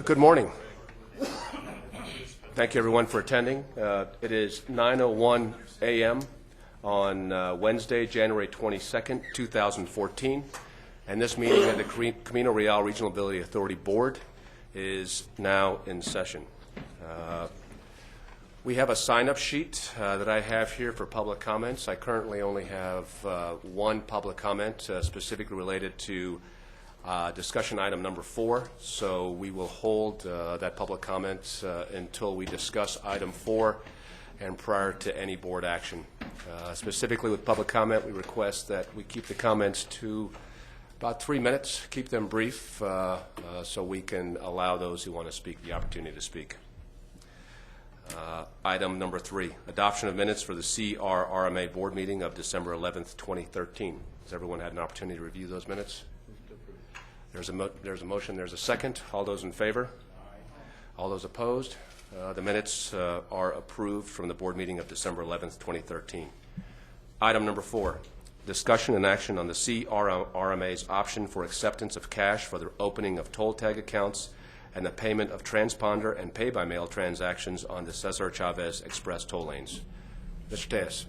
Good morning. Thank you, everyone, for attending. It is 9:01 a.m. on Wednesday, January 22nd, 2014, and this meeting of the Camino Real Regional Mobility Authority Board is now in session. We have a sign-up sheet that I have here for public comments. I currently only have one public comment specifically related to discussion item number 4, so we will hold that public comment until we discuss item 4 and prior to any board action. Specifically with public comment, we request that we keep the comments to about 3 minutes, keep them brief, so we can allow those who want to speak the opportunity to speak. Item number 3, adoption of minutes for the CRRMA board meeting of December 11th, 2013. Has everyone had an opportunity to review those minutes? There's a motion. There's a second. All those in favor? Aye. All those opposed? The minutes are approved from the board meeting of December 11th, 2013. Item number 4, discussion and action on the CRRMA's option for acceptance of cash for the opening of toll tag accounts and the payment of transponder and pay-by-mail transactions on the Cesar Chavez Express toll lanes. Mr. Tejas.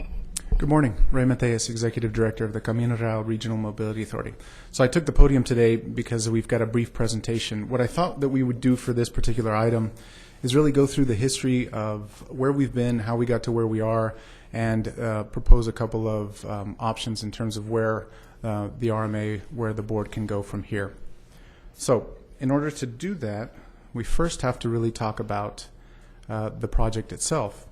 Good morning. Ray Mateus, Executive Director of the Camino Real Regional Mobility Authority. So I took the podium today because we've got a brief presentation. What I thought that we would do for this particular item is really go through the history of where we've been, how we got to where we are, and propose a couple of options in terms of where the RMA, where the board can go from here. So in order to do that, we first have to really talk about the project itself.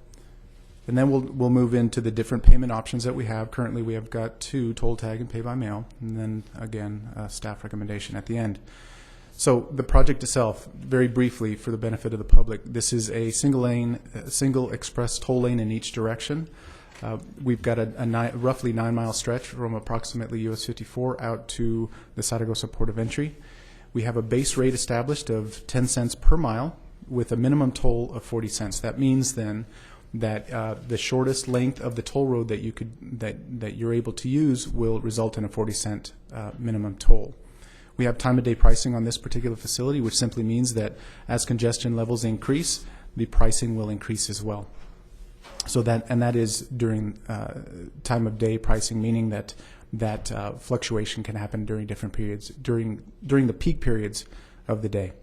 And then we'll move into the different payment options that we have. Currently, we have got 2, toll tag and pay by mail, and then again, staff recommendation at the end. So the project itself, very briefly for the benefit of the public, this is a single express toll lane in each direction. We've got a roughly 9-mile stretch from approximately US 54 out to the Zaragoza port of entry. We have a base rate established of 10 cents per mile with a minimum toll of 40 cents. That means then that the shortest length of the toll road that you're able to use will result in a 40-cent minimum toll. We have time of day pricing on this particular facility, which simply means that as congestion levels increase, the pricing will increase as well. So that is during time of day pricing, meaning that fluctuation can happen during different periods, during the peak periods of the day.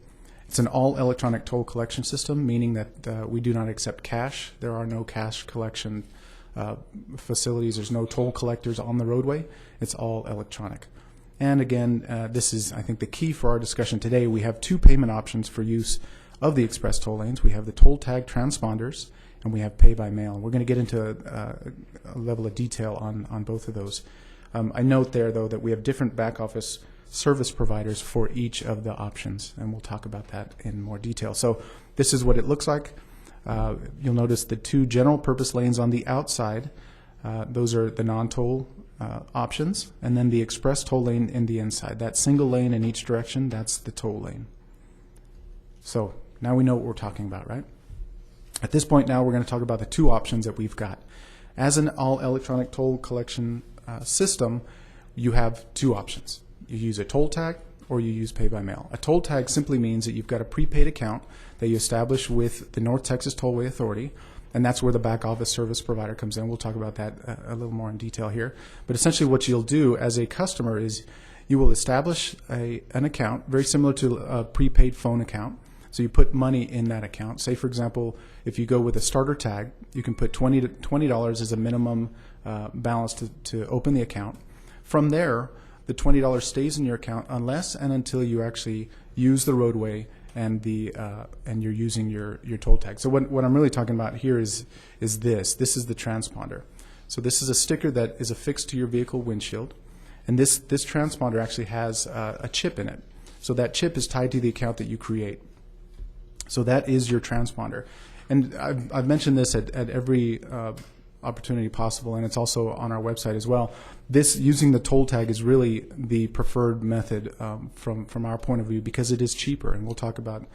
It's an all-electronic toll collection system, meaning that we do not accept cash. There are no cash collection facilities. There's no toll collectors on the roadway. It's all electronic. And again, this is, I think, the key for our discussion today. We have 2 payment options for use of the express toll lanes. We have the toll tag transponders, and we have pay-by-mail. We're going to get into a level of detail on both of those. I note there, though, that we have different back-office service providers for each of the options, and we'll talk about that in more detail. So this is what it looks like. You'll notice the 2 general purpose lanes on the outside. Those are the non-toll options, and then the express toll lane in the inside. That single lane in each direction, that's the toll lane. So now we know what we're talking about, right? At this point now, we're going to talk about the 2 options that we've got. As an all-electronic toll collection system, you have 2 options. You use a toll tag or you use pay-by-mail. A toll tag simply means that you've got a prepaid account that you establish with the North Texas Tollway Authority, and that's where the back office service provider comes in. We'll talk about that a little more in detail here. But essentially what you'll do as a customer is you will establish an account very similar to a prepaid phone account. So you put money in that account. Say, for example, if you go with a starter tag, you can put $20 as a minimum balance to open the account. From there, the $20 stays in your account unless and until you actually use the roadway and you're using your toll tag. So what I'm really talking about here is this. This is the transponder. So this is a sticker that is affixed to your vehicle windshield, and this transponder actually has a chip in it. So that chip is tied to the account that you create. So that is your transponder. And I've mentioned this at every opportunity possible, and it's also on our website as well. This, using the toll tag, is really the preferred method from our point of view because it is cheaper, and we'll talk about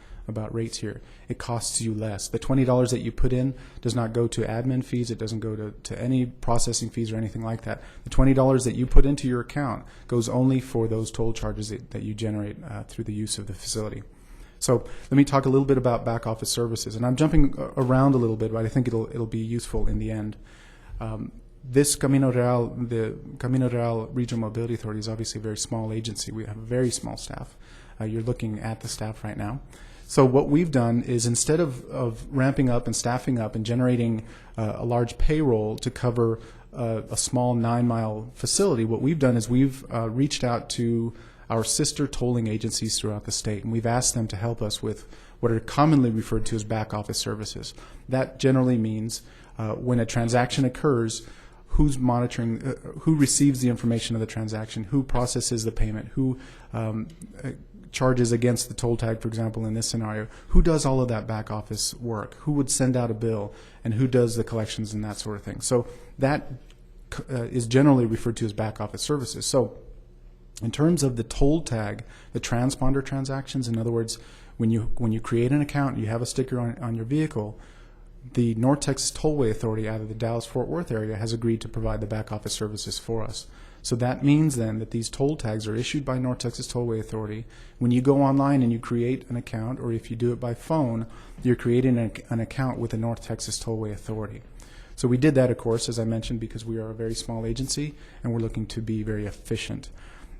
rates here. It costs you less. The $20 that you put in does not go to admin fees. It doesn't go to any processing fees or anything like that. The $20 that you put into your account goes only for those toll charges that you generate through the use of the facility. So let me talk a little bit about back office services, and I'm jumping around a little bit, but I think it'll be useful in the end. This Camino Real, the Camino Real Regional Mobility Authority, is obviously a very small agency. We have a very small staff. You're looking at the staff right now. So what we've done is, instead of ramping up and staffing up and generating a large payroll to cover a small 9-mile facility, what we've done is we've reached out to our sister tolling agencies throughout the state, and we've asked them to help us with what are commonly referred to as back office services. That generally means when a transaction occurs, who's monitoring, who receives the information of the transaction, who processes the payment, who charges against the toll tag, for example, in this scenario, who does all of that back office work, who would send out a bill, and who does the collections and that sort of thing. So that is generally referred to as back office services. So in terms of the toll tag, the transponder transactions, in other words, when you create an account, you have a sticker on your vehicle, the North Texas Tollway Authority out of the Dallas-Fort Worth area has agreed to provide the back office services for us. So that means then that these toll tags are issued by North Texas Tollway Authority. When you go online and you create an account, or if you do it by phone, you're creating an account with the North Texas Tollway Authority. So we did that, of course, as I mentioned, because we are a very small agency and we're looking to be very efficient.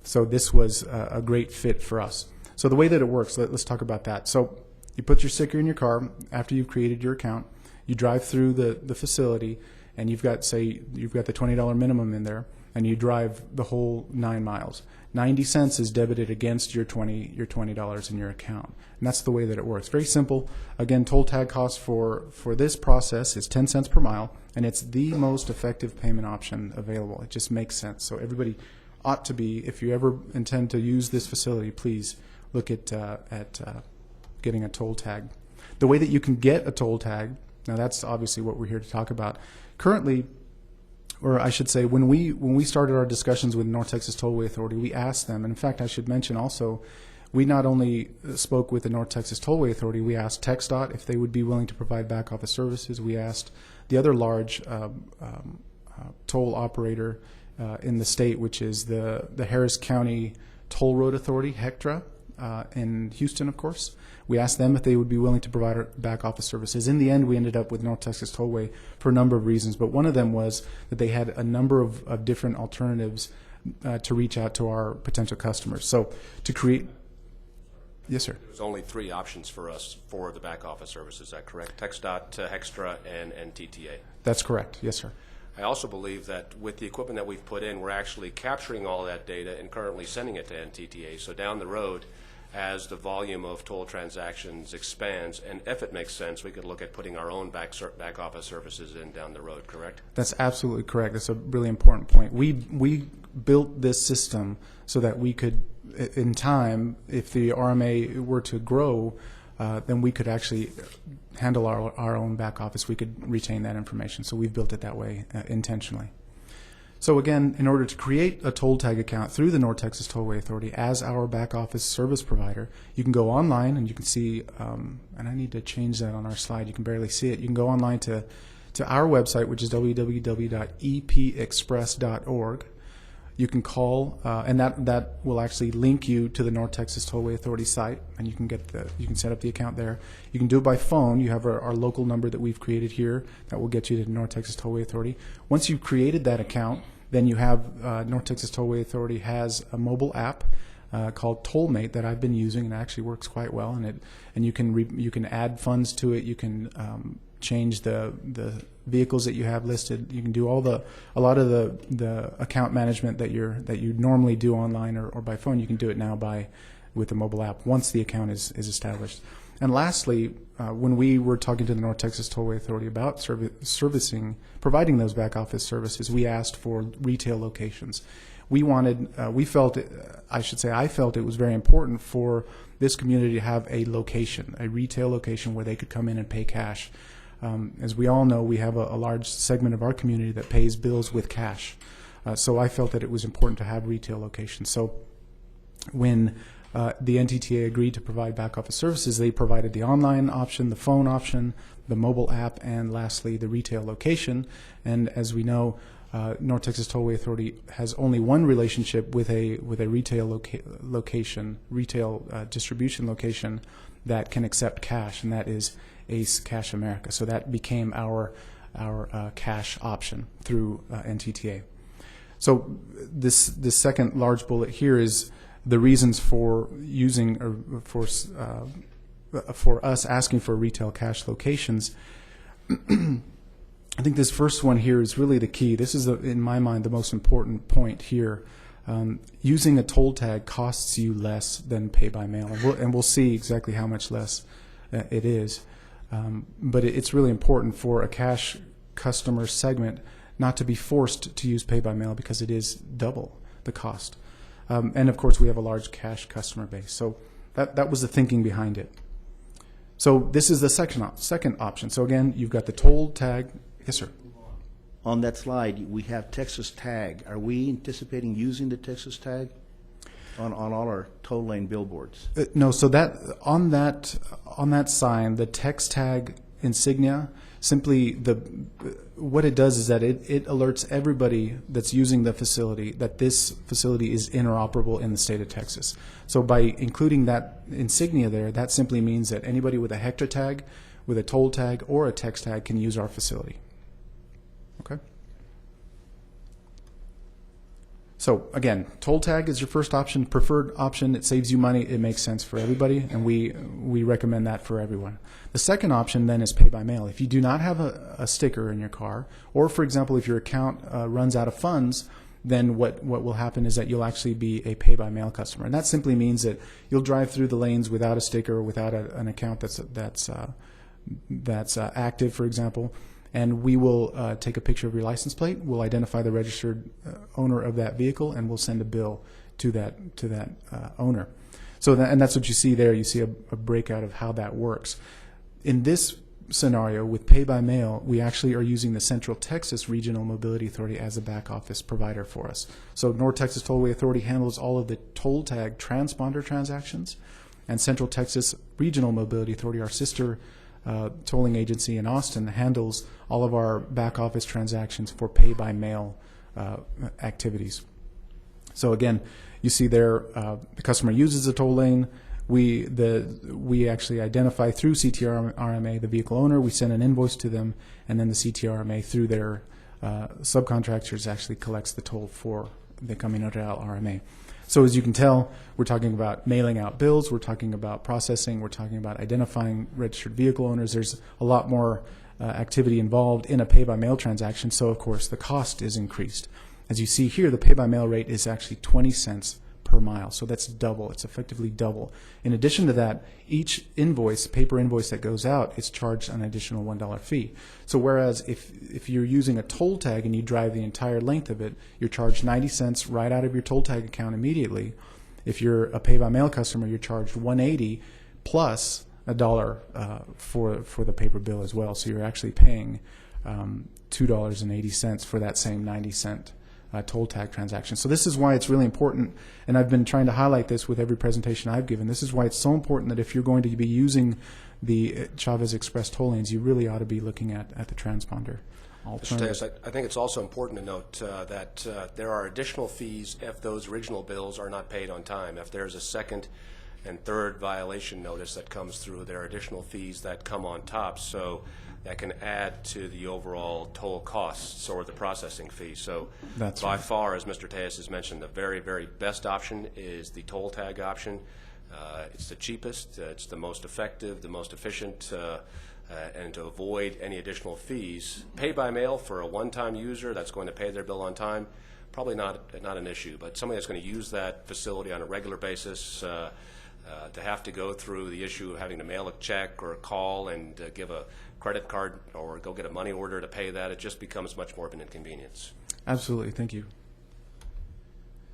So this was a great fit for us. So the way that it works, let's talk about that. So you put your sticker in your car after you've created your account. You drive through the facility, and you've got the $20 minimum in there, and you drive the whole 9 miles. 90 cents is debited against your $20 in your account, and that's the way that it works. Very simple. Again, toll tag cost for this process is 10 cents per mile, and it's the most effective payment option available. It just makes sense. So everybody ought to be, if you ever intend to use this facility, please look at getting a toll tag. The way that you can get a toll tag, now that's obviously what we're here to talk about. Currently, or I should say, when we started our discussions with North Texas Tollway Authority, we asked them, and in fact I should mention also, we not only spoke with the North Texas Tollway Authority, we asked TxDOT if they would be willing to provide back office services. We asked the other large toll operator in the state, which is the Harris County Toll Road Authority, HECTRA, in Houston, of course. We asked them if they would be willing to provide our back office services. In the end, we ended up with North Texas Tollway for a number of reasons, but one of them was that they had a number of different alternatives to reach out to our potential customers. So to create... Yes, sir. There was only 3 options for us for the back office service. Is that correct? TxDOT, HECTRA, and TTA. That's correct. Yes, sir. I also believe that with the equipment that we've put in, we're actually capturing all that data and currently sending it to NTTA. So down the road, as the volume of toll transactions expands, and if it makes sense, we could look at putting our own back office services in down the road, correct? That's absolutely correct. That's a really important point. We built this system so that we could, in time, if the RMA were to grow, then we could actually handle our own back office. We could retain that information. So we've built it that way intentionally. So again, in order to create a toll tag account through the North Texas Tollway Authority as our back office service provider, you can go online and you can see, and I need to change that on our slide. You can barely see it. You can go online to our website, which is www.epexpress.org. You can call, and that will actually link you to the North Texas Tollway Authority site, and you can set up the account there. You can do it by phone. You have our local number that we've created here that will get you to the North Texas Tollway Authority. Once you've created that account, then you have North Texas Tollway Authority has a mobile app called Tollmate that I've been using, and it actually works quite well. And you can add funds to it. You can change the vehicles that you have listed. You can do a lot of the account management that you normally do online or by phone. You can do it now with the mobile app once the account is established. And lastly, when we were talking to the North Texas Tollway Authority about providing those back office services, we asked for retail locations. I felt it was very important for this community to have a location, a retail location where they could come in and pay cash. As we all know, we have a large segment of our community that pays bills with cash. So I felt that it was important to have retail locations. So when the NTTA agreed to provide back office services, they provided the online option, the phone option, the mobile app, and lastly, the retail location. And as we know, North Texas Tollway Authority has only one relationship with a retail location, retail distribution location that can accept cash, and that is ACE Cash America. So that became our cash option through NTTA. So this second large bullet here is the reasons for using or for us asking for retail cash locations. I think this first one here is really the key. This is, in my mind, the most important point here. Using a toll tag costs you less than pay by mail, and we'll see exactly how much less it is. But it's really important for a cash customer segment not to be forced to use pay by mail because it is double the cost. And of course, we have a large cash customer base. So that was the thinking behind it. So this is the second option. So again, you've got the toll tag. Yes, sir. On that slide, we have Texas tag. Are we anticipating using the Texas tag on all our toll lane billboards? No. So that on that sign, the text tag insignia, simply what it does is that it alerts everybody that's using the facility that this facility is interoperable in the state of Texas. So by including that insignia there, that simply means that anybody with a hectare tag, with a toll tag, or a text tag can use our facility. Okay. So again, toll tag is your first option, preferred option. It saves you money. It makes sense for everybody, and we recommend that for everyone. The second option then is pay by mail. If you do not have a sticker in your car, or for example, if your account runs out of funds, then what will happen is that you'll actually be a pay by mail customer, and that simply means that you'll drive through the lanes without a sticker, without an account that's active, for example. And we will take a picture of your license plate. We'll identify the registered owner of that vehicle, and we'll send a bill to that owner. So and that's what you see there. You see a breakout of how that works. In this scenario with pay by mail, we actually are using the Central Texas Regional Mobility Authority as a back office provider for us. So North Texas Tollway Authority handles all of the toll tag transponder transactions, and Central Texas Regional Mobility Authority, our sister tolling agency in Austin, handles all of our back office transactions for pay by mail activities. So again, you see there the customer uses the toll lane. We actually identify through CRRMA the vehicle owner. We send an invoice to them, and then the CRRMA through their subcontractors actually collects the toll for the Camino Real RMA. So as you can tell, we're talking about mailing out bills, we're talking about processing, we're talking about identifying registered vehicle owners. There's a lot more activity involved in a pay-by-mail transaction, so of course the cost is increased. As you see here, the pay-by-mail rate is actually 20 cents per mile, so that's double. It's effectively double. In addition to that, each invoice, paper invoice that goes out, is charged an additional $1 fee. So whereas if you're using a toll tag and you drive the entire length of it, you're charged 90 cents right out of your toll tag account immediately. If you're a pay-by-mail customer, you're charged $1.80 plus $1 for the paper bill as well. So you're actually paying $2.80 for that same 90-cent toll tag transaction. So this is why it's really important, and I've been trying to highlight this with every presentation I've given. This is why it's so important that if you're going to be using the Chavez Express toll lanes, you really ought to be looking at the transponder alternative. Mr. Tejas, I think it's also important to note that there are additional fees if those original bills are not paid on time. If there's a second and third violation notice that comes through, there are additional fees that come on top. So that can add to the overall toll costs or the processing fee. So That's by right. far, as Mr. Tejas has mentioned, the very, very best option is the toll tag option. It's the cheapest, it's the most effective, the most efficient, and to avoid any additional fees. Pay by mail for a one-time user that's going to pay their bill on time, probably not an issue, but somebody that's going to use that facility on a regular basis, to have to go through the issue of having to mail a check or a call and give a credit card or go get a money order to pay that, it just becomes much more of an inconvenience. Absolutely. Thank you.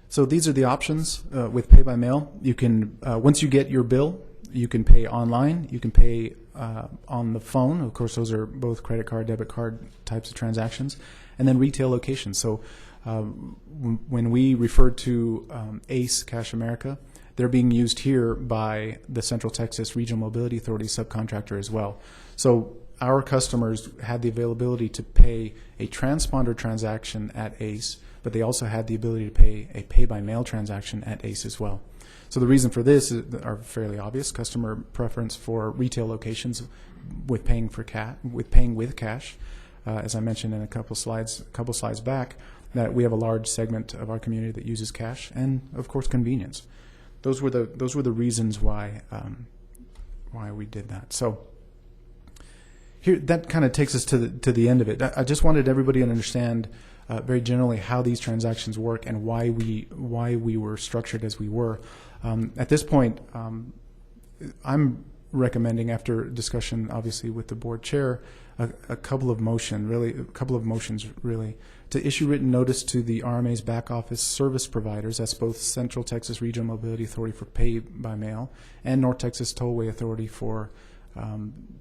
So these are the options with pay by mail. You can, once you get your bill, you can pay online. You can pay on the phone. Of course, those are both credit card, debit card types of transactions. And then retail locations. So when we refer to ACE Cash America, they're being used here by the Central Texas Regional Mobility Authority subcontractor as well. So our customers had the availability to pay a transponder transaction at ACE, but they also had the ability to pay a pay-by-mail transaction at ACE as well. So the reason for this are fairly obvious: customer preference for retail locations with paying with cash. As I mentioned in a couple slides back, that we have a large segment of our community that uses cash, and of course convenience. Those were the reasons why we did that. So here, that kind of takes us to the end of it. I just wanted everybody to understand very generally how these transactions work and why we were structured as we were. At this point, I'm recommending, after discussion obviously with the board chair, a couple of motions really, to issue written notice to the RMA's back office service providers, that's both Central Texas Regional Mobility Authority for pay by mail and North Texas Tollway Authority for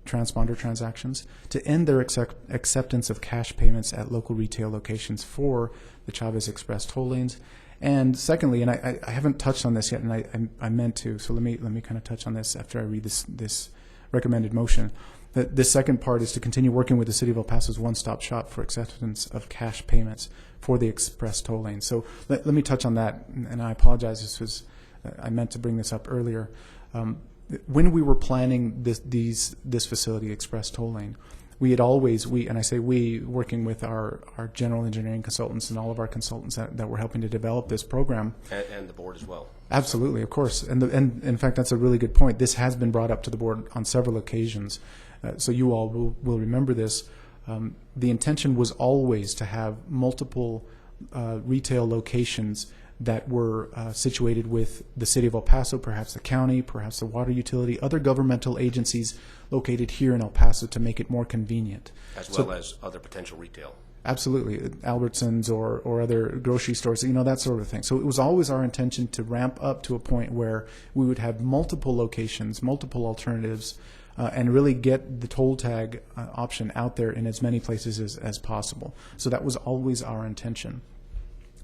transponder transactions, to end their acceptance of cash payments at local retail locations for the Chavez Express toll lanes. And secondly, and I haven't touched on this yet, and I meant to, so let me kind of touch on this after I read this recommended motion. This second part is to continue working with the City of El Paso's one-stop shop for acceptance of cash payments for the express toll lane. So let me touch on that, and I apologize. I meant to bring this up earlier. When we were planning this facility, express toll lane, we had always, and I say we, working with our general engineering consultants and all of our consultants that were helping to develop this program. And the board as well. Absolutely, of course. And in fact, that's a really good point. This has been brought up to the board on several occasions. So you all will remember this. The intention was always to have multiple retail locations that were situated with the City of El Paso, perhaps the county, perhaps the water utility, other governmental agencies located here in El Paso to make it more convenient. As well as other potential retail. Absolutely, Albertsons or other grocery stores, that sort of thing. So it was always our intention to ramp up to a point where we would have multiple locations, multiple alternatives, and really get the toll tag option out there in as many places as possible. So that was always our intention.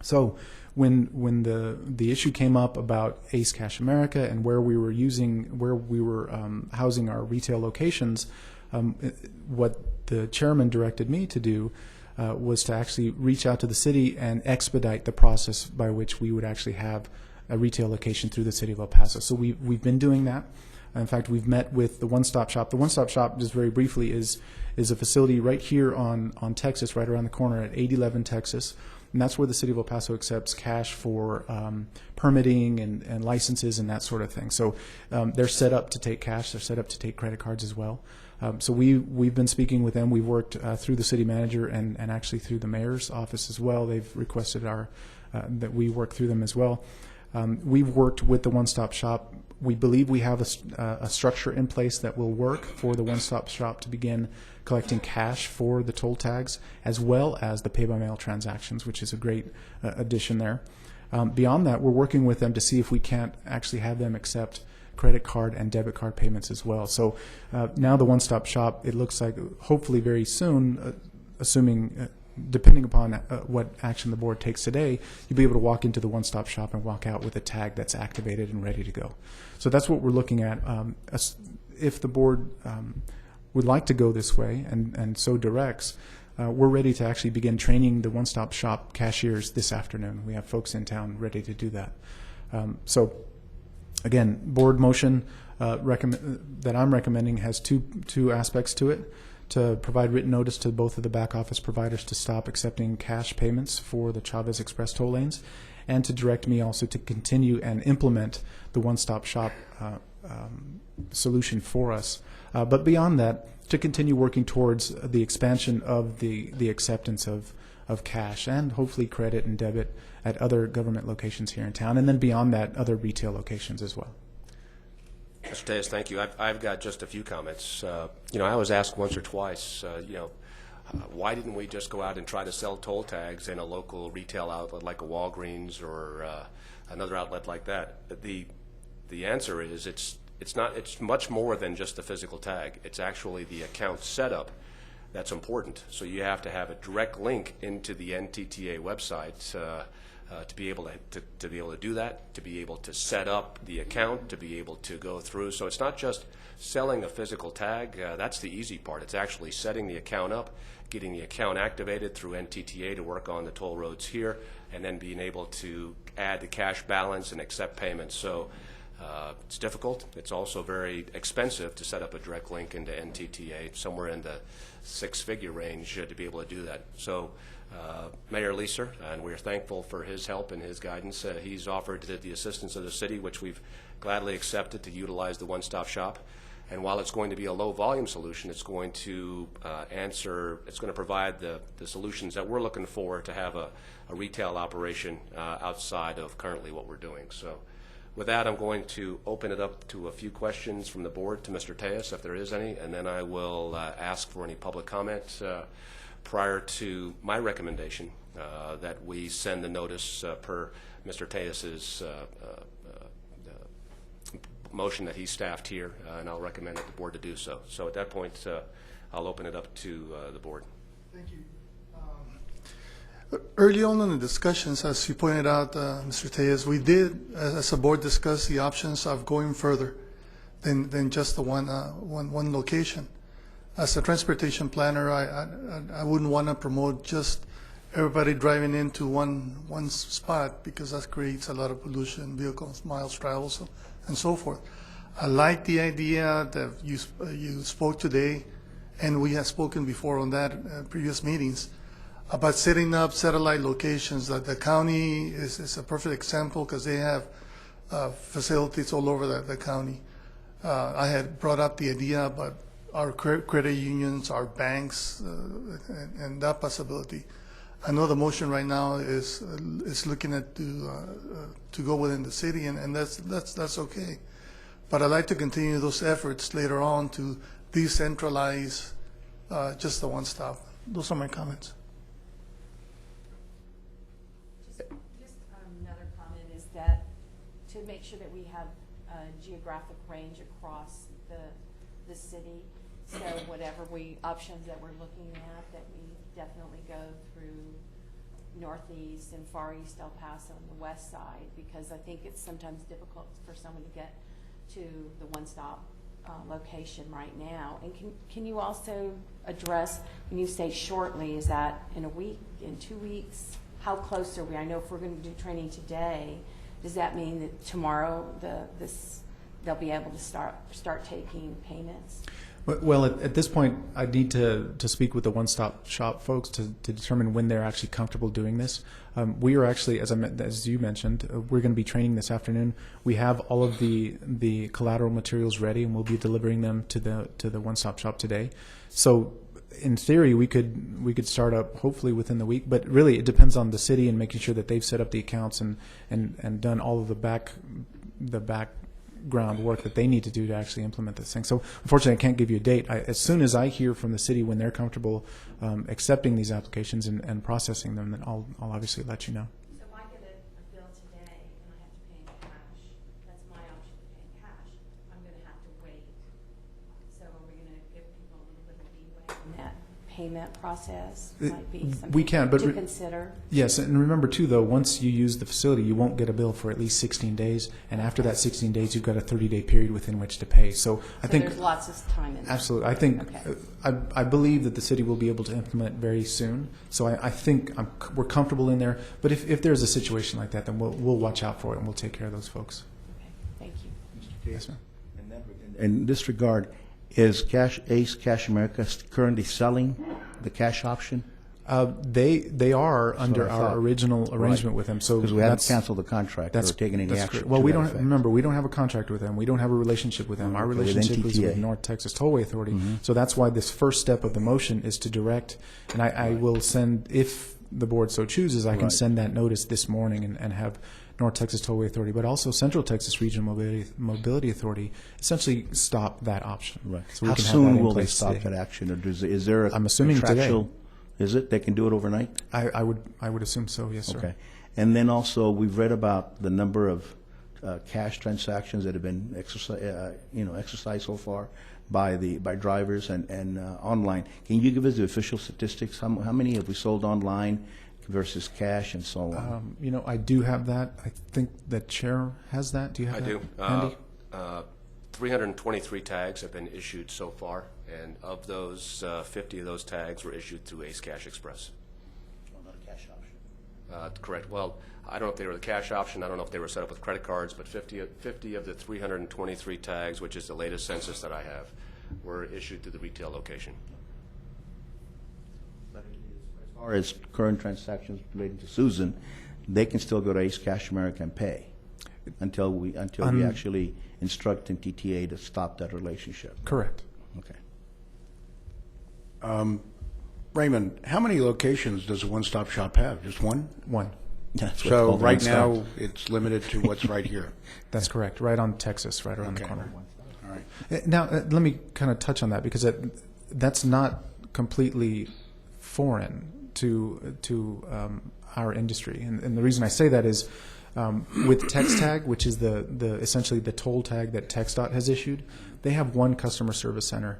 So when the issue came up about Ace Cash America and where we were housing our retail locations, what the chairman directed me to do was to actually reach out to the city and expedite the process by which we would actually have a retail location through the City of El Paso. So we've been doing that. In fact, we've met with the One-Stop Shop. The One-Stop Shop, just very briefly, is a facility right here on Texas, right around the corner at 811 Texas. And that's where the City of El Paso accepts cash for permitting and licenses and that sort of thing. So they're set up to take cash. They're set up to take credit cards as well. So we've been speaking with them. We've worked through the city manager and actually through the mayor's office as well. They've requested that we work through them as well. We've worked with the One-Stop Shop. We believe we have a structure in place that will work for the One-Stop Shop to begin collecting cash for the toll tags, as well as the pay-by-mail transactions, which is a great addition there. Beyond that, we're working with them to see if we can't actually have them accept credit card and debit card payments as well. So now the One-Stop Shop, it looks like hopefully very soon, assuming depending upon what action the board takes today, you'll be able to walk into the One-Stop Shop and walk out with a tag that's activated and ready to go. So that's what we're looking at. If the board would like to go this way and so directs, we're ready to actually begin training the One-Stop Shop cashiers this afternoon. We have folks in town ready to do that. So again, board motion that I'm recommending has two aspects to it: to provide written notice to both of the back office providers to stop accepting cash payments for the Chavez Express toll lanes, and to direct me also to continue and implement the One-Stop Shop solution for us. But beyond that, to continue working towards the expansion of the acceptance of cash and hopefully credit and debit at other government locations here in town, and then beyond that, other retail locations as well. Mr. Tejas, thank you. I've got just a few comments. I was asked once or twice, why didn't we just go out and try to sell toll tags in a local retail outlet like a Walgreens or another outlet like that? The answer is it's much more than just the physical tag. It's actually the account setup that's important. So you have to have a direct link into the NTTA website to be able to do that, to be able to set up the account, to be able to go through. So it's not just selling a physical tag. That's the easy part. It's actually setting the account up, getting the account activated through NTTA to work on the toll roads here, and then being able to add the cash balance and accept payments. So It's difficult. It's also very expensive to set up a direct link into NTTA, somewhere in the six-figure range to be able to do that. So Mayor Leeser, and we're thankful for his help and his guidance. He's offered the assistance of the city, which we've gladly accepted, to utilize the one-stop shop. And while it's going to be a low-volume solution, it's going to it's going to provide the solutions that we're looking for to have a retail operation outside of currently what we're doing. So with that, I'm going to open it up to a few questions from the board to Mr. Tejas, if there is any, and then I will ask for any public comment prior to my recommendation that we send the notice per Mr. Tejas' motion that he staffed here, and I'll recommend the board to do so. So at that point, I'll open it up to the board. Thank you. Early on in the discussions, as you pointed out, Mr. Tejas, we did, as a board, discuss the options of going further than just the one location. As a transportation planner, I wouldn't want to promote just everybody driving into one spot, because that creates a lot of pollution, vehicles, miles traveled, and so forth. I like the idea that you spoke today, and we have spoken before on that previous meetings, about setting up satellite locations. That the county is a perfect example, because they have facilities all over the county. I had brought up the idea about our credit unions, our banks, and that possibility. I know the motion right now is looking at to go within the city, and that's okay. But I'd like to continue those efforts later on to decentralize just the one stop. Those are my comments. Just another comment is that to make sure that we have a geographic range across the city, so whatever options that we're looking at, that we definitely go through Northeast and Far East El Paso on the west side, because I think it's sometimes difficult for someone to get to the one-stop location right now. And can you also address, when you say shortly, is that in a week, in 2 weeks? How close are we? I know if we're going to do training today, does that mean that tomorrow they'll be able to start taking payments? Well, at this point, I need to speak with the one-stop shop folks to determine when they're actually comfortable doing this. We are actually, as you mentioned, we're going to be training this afternoon. We have all of the collateral materials ready, and we'll be delivering them to the one-stop shop today. So, in theory, we could start up hopefully within the week. But really, it depends on the city and making sure that they've set up the accounts and done all of the background work that they need to do to actually implement this thing. So unfortunately, I can't give you a date. As soon as I hear from the city when they're comfortable accepting these applications and processing them, then I'll obviously let you know. So if I get a bill today and I have to pay in cash, that's my option to pay in cash. I'm going to have to wait. So are we going to give people a little bit of leeway in that payment process? Might be something We can, but to consider. Yes, and remember too, though, once you use the facility, you won't get a bill for at least 16 days, and after that 16 days, you've got a 30-day period within which to pay. So I think there's lots of time in there. absolutely. I think Okay. I believe that the city will be able to implement very soon. So I think we're comfortable in there. But if there's a situation like that, then we'll watch out for it and we'll take care of those folks. Okay, thank you. Yes, ma'am. In this regard, is Ace Cash America currently selling the cash option? They are under I our thought. original arrangement with them. So Because we haven't that's- canceled the contract or taken any that's action. correct. Well, to we that don't effect. remember. We don't have a contract with them. We don't have a relationship with them. Our Okay, with relationship is with NTTA. North Texas Tollway Authority. So that's why this first step of the motion is to direct. And I will send, if the board so chooses, I can Right. send that notice this morning and have North Texas Tollway Authority, but also Central Texas Regional Mobility Authority, essentially stop that option. Right. So we How can have soon that in will they place stop today. that action, or is there a I'm assuming today. contractual? Is it? They can do it overnight? I would assume so. Yes, sir. Okay. And then also, we've read about the number of cash transactions that have been exercised so far by drivers and online. Can you give us the official statistics? How many have we sold online versus cash and so on? I do have that. I think the chair has that. Do you have I that, do. Andy? 323 tags have been issued so far, and of those, 50 of those tags were issued through Ace Cash Express. Not a cash option. Correct. Well, I don't know if they were the cash option. I don't know if they were set up with credit cards, but 50 of the 323 tags, which is the latest census that I have, were issued to the retail location. As far as current transactions relating to Susan, they can still go to Ace Cash America and pay until we actually instruct NTTA to stop that relationship. Correct. Okay. Raymond, how many locations does a one-stop shop have? Just one? One. That's what's So called right one-stop. now, it's limited to what's right here. That's correct. Right on Texas, right around the Okay. corner. All right. Now, let me kind of touch on that because that's not completely foreign to our industry. And the reason I say that is with TexTag, which is the essentially the toll tag that TxDOT has issued, they have one customer service center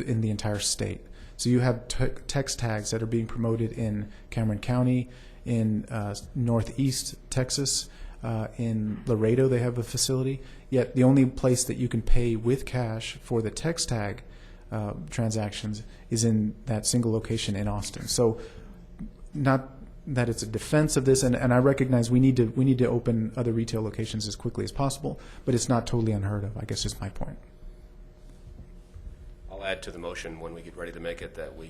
in the entire state. So you have text tags that are being promoted in Cameron County, in Northeast Texas, in Laredo they have a facility. Yet the only place that you can pay with cash for the text tag transactions is in that single location in Austin. So not that it's a defense of this, and I recognize we need to open other retail locations as quickly as possible, but it's not totally unheard of, I guess is my point. I'll add to the motion when we get ready to make it that we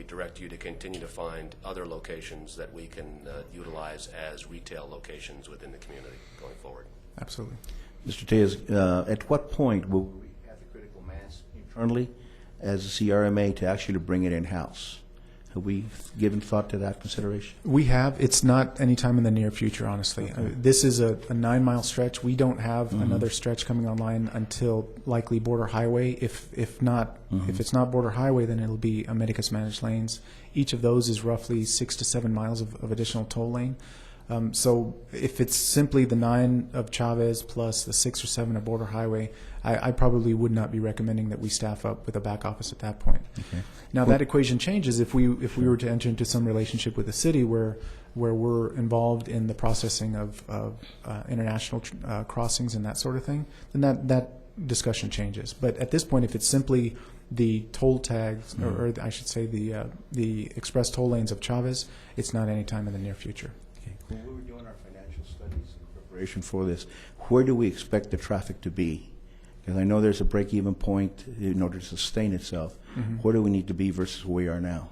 direct you to continue to find other locations that we can utilize as retail locations within the community going forward. Absolutely. Mr. Tejas, at what point will we have the critical mass internally as a CRMA to actually bring it in-house? Have we given thought to that consideration? We have. It's not anytime in the near future, honestly. Okay. This is a 9-mile stretch. We don't have another stretch coming online until likely Border Highway. If it's not Border Highway, then it'll be Americas Managed Lanes. Each of those is roughly 6 to 7 miles of additional toll lane. So if it's simply the 9 of Chavez plus the 6 or 7 of Border Highway, I probably would not be recommending that we staff up with a back office at that point. Okay. Now that equation changes if we were to enter into some relationship with the city where we're involved in the processing of international crossings and that sort of thing, then that discussion changes. But at this point, if it's simply the toll tags, or I should say the express toll lanes of Chavez, it's not any time in the near future. Okay. When we were doing our financial studies in preparation for this, where do we expect the traffic to be? Because I know there's a break-even point in order to sustain itself. Where do we need to be versus where we are now?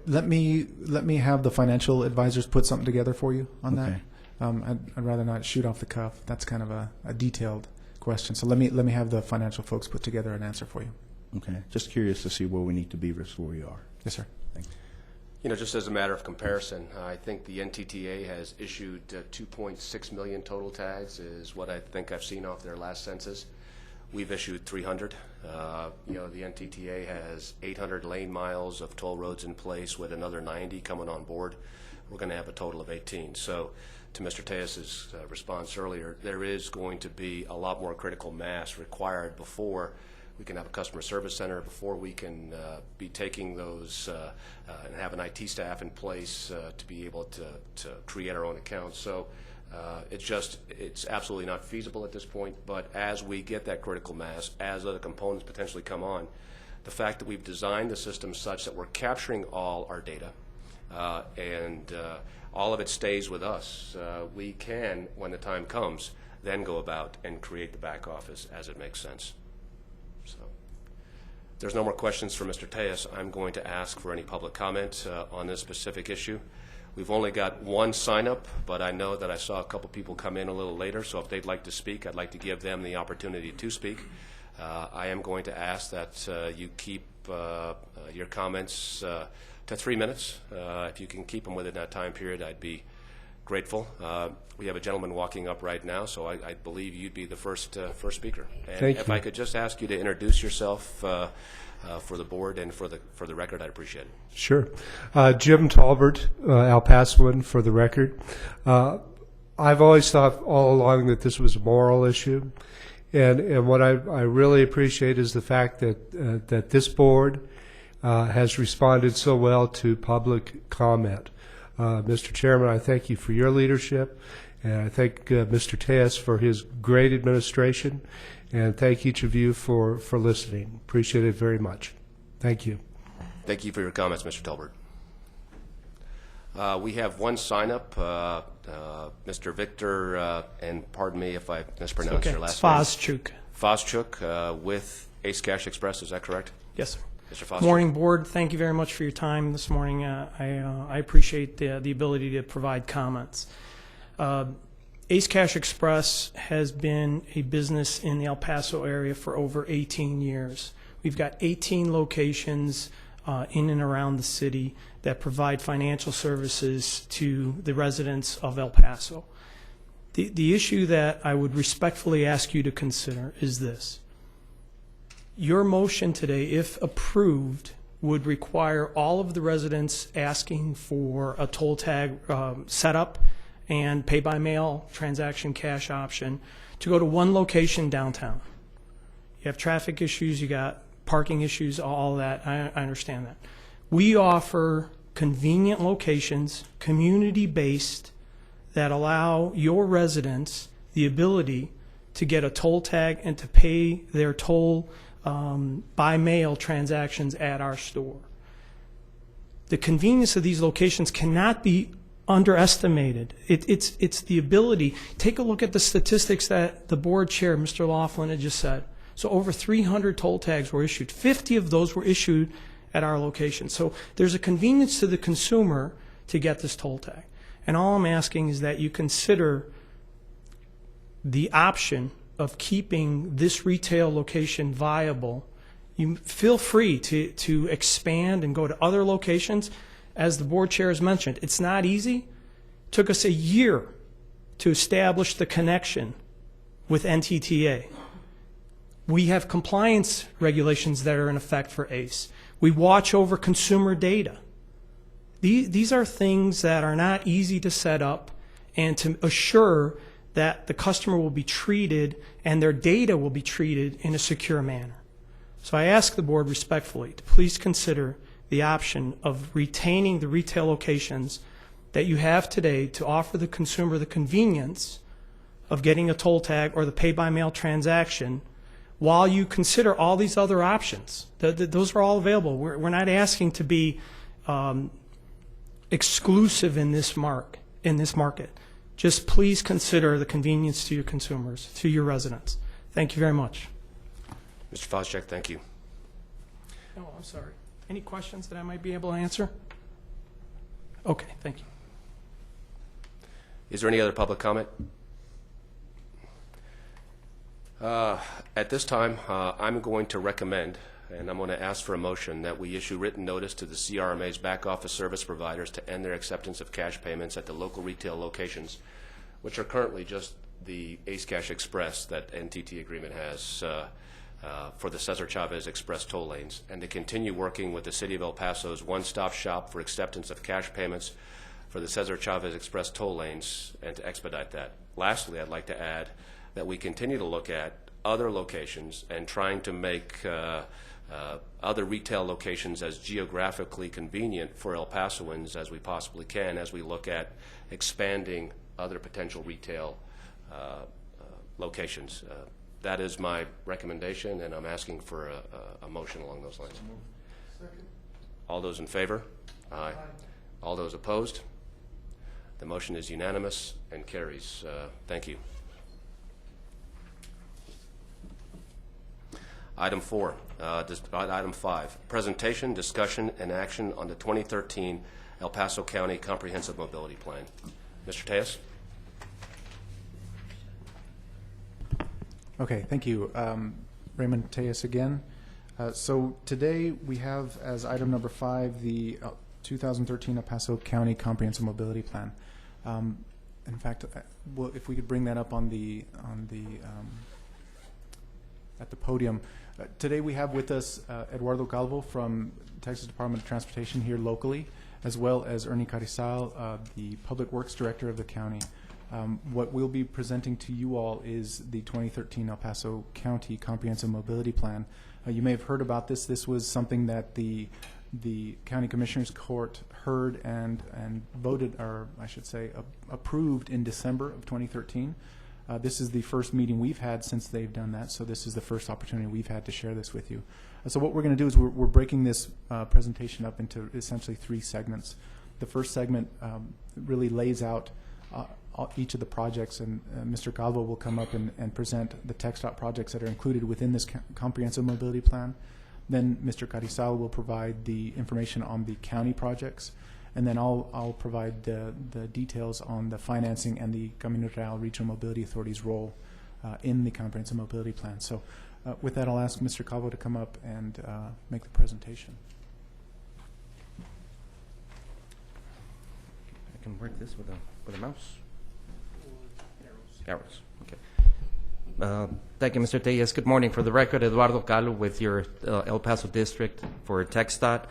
Let me have the financial advisors put something together for you on Okay. that. I'd rather not shoot off the cuff. That's kind of a detailed question. So let me have the financial folks put together an answer for you. Okay. Just curious to see where we need to be versus where we are. Yes, sir. Thank you. You know, just as a matter of comparison, I think the NTTA has issued 2.6 million total tags is what I think I've seen off their last census. We've issued 300. You know, the NTTA has 800 lane miles of toll roads in place with another 90 coming on board. We're going to have a total of 18. So to Mr. Tejas' response earlier, there is going to be a lot more critical mass required before we can have a customer service center, before we can be taking those and have an IT staff in place to be able to create our own accounts. So it's absolutely not feasible at this point, but as we get that critical mass, as other components potentially come on, the fact that we've designed the system such that we're capturing all our data and all of it stays with us, we can, when the time comes, then go about and create the back office as it makes sense. So if there's no more questions for Mr. Tejas, I'm going to ask for any public comment on this specific issue. We've only got one sign-up, but I know that I saw a couple people come in a little later, so if they'd like to speak, I'd like to give them the opportunity to speak. I am going to ask that you keep your comments to 3 minutes. If you can keep them within that time period, I'd be grateful. We have a gentleman walking up right now, so I believe you'd be the first speaker. And Thank if you. I could just ask you to introduce yourself for the board and for the record, I'd appreciate it. Sure. Jim Talbert, El Pasoan, for the record. I've always thought all along that this was a moral issue. And what I really appreciate is the fact that this board has responded so well to public comment. Mr. Chairman, I thank you for your leadership, and I thank Mr. Tejas for his great administration, and thank each of you for listening. Appreciate it very much. Thank you. Thank you for your comments, Mr. Talbert. We have one sign-up, Mr. Victor, and pardon me if I mispronounce your last name. Foschuk. Foschuk with Ace Cash Express, is that correct? Yes, sir. Mr. Foschuk? Morning, Board. Thank you very much for your time this morning. I appreciate the ability to provide comments. Ace Cash Express has been a business in the El Paso area for over 18 years. We've got 18 locations in and around the city that provide financial services to the residents of El Paso. The issue that I would respectfully ask you to consider is this. Your motion today, if approved, would require all of the residents asking for a toll tag setup and pay-by-mail transaction cash option to go to one location downtown. You have traffic issues, you got parking issues, all that. I understand that. We offer convenient locations, community-based, that allow your residents the ability to get a toll tag and to pay their toll by mail transactions at our store. The convenience of these locations cannot be underestimated. It's the ability. Take a look at the statistics that the board chair, Mr. Laughlin, had just said. So over 300 toll tags were issued. 50 of those were issued at our location. So there's a convenience to the consumer to get this toll tag. And all I'm asking is that you consider the option of keeping this retail location viable. You feel free to expand and go to other locations. As the board chair has mentioned, it's not easy. It took us a year to establish the connection with NTTA. We have compliance regulations that are in effect for ACE. We watch over consumer data. These are things that are not easy to set up and to assure that the customer will be treated and their data will be treated in a secure manner. So I ask the board respectfully to please consider the option of retaining the retail locations that you have today to offer the consumer the convenience of getting a toll tag or the pay-by-mail transaction while you consider all these other options. Those are all available. We're not asking to be exclusive in this market. Just please consider the convenience to your consumers, to your residents. Thank you very much. Mr. Foschuk, thank you. Oh, I'm sorry. Any questions that I might be able to answer? Okay, thank you. Is there any other public comment? At this time, I'm going to recommend, and I'm going to ask for a motion, that we issue written notice to the CRRMA's back office service providers to end their acceptance of cash payments at the local retail locations, which are currently just the Ace Cash Express that NTT agreement has for the Cesar Chavez Express toll lanes, and to continue working with the City of El Paso's one-stop shop for acceptance of cash payments for the Cesar Chavez Express toll lanes and to expedite that. Lastly, I'd like to add that we continue to look at other locations and trying to make other retail locations as geographically convenient for El Pasoans as we possibly can as we look at expanding other potential retail locations. That is my recommendation, and I'm asking for a motion along those lines. Second. All those in favor? Aye. All those opposed? The motion is unanimous and carries. Thank you. Item 5, presentation, discussion, and action on the 2013 El Paso County Comprehensive Mobility Plan. Mr. Tejas? Okay, thank you. Raymond Tejas again. So today we have as item number 5 the 2013 El Paso County Comprehensive Mobility Plan. In fact, well, if we could bring that up on the at the podium. Today we have with us Eduardo Calvo from Texas Department of Transportation here locally, as well as Ernie Carrizal, the Public Works Director of the county. What we'll be presenting to you all is the 2013 El Paso County Comprehensive Mobility Plan. You may have heard about this. This was something that the County Commissioners Court heard and voted, or I should say approved in December of 2013. This is the first meeting we've had since they've done that, so this is the first opportunity we've had to share this with you. So what we're going to do is we're breaking this presentation up into essentially 3 segments. The first segment really lays out each of the projects, and Mr. Calvo will come up and present the TxDOT projects that are included within this comprehensive mobility plan. Then Mr. Carizal will provide the information on the county projects, and then I'll provide the details on the financing and the Camino Real Regional Mobility Authority's role in the comprehensive mobility plan. So with that, I'll ask Mr. Calvo to come up and make the presentation. I can work this with a mouse. Arrows. Okay. Thank you, Mr. Tellez. Good morning. For the record, Eduardo Calo with your El Paso District for TxDOT.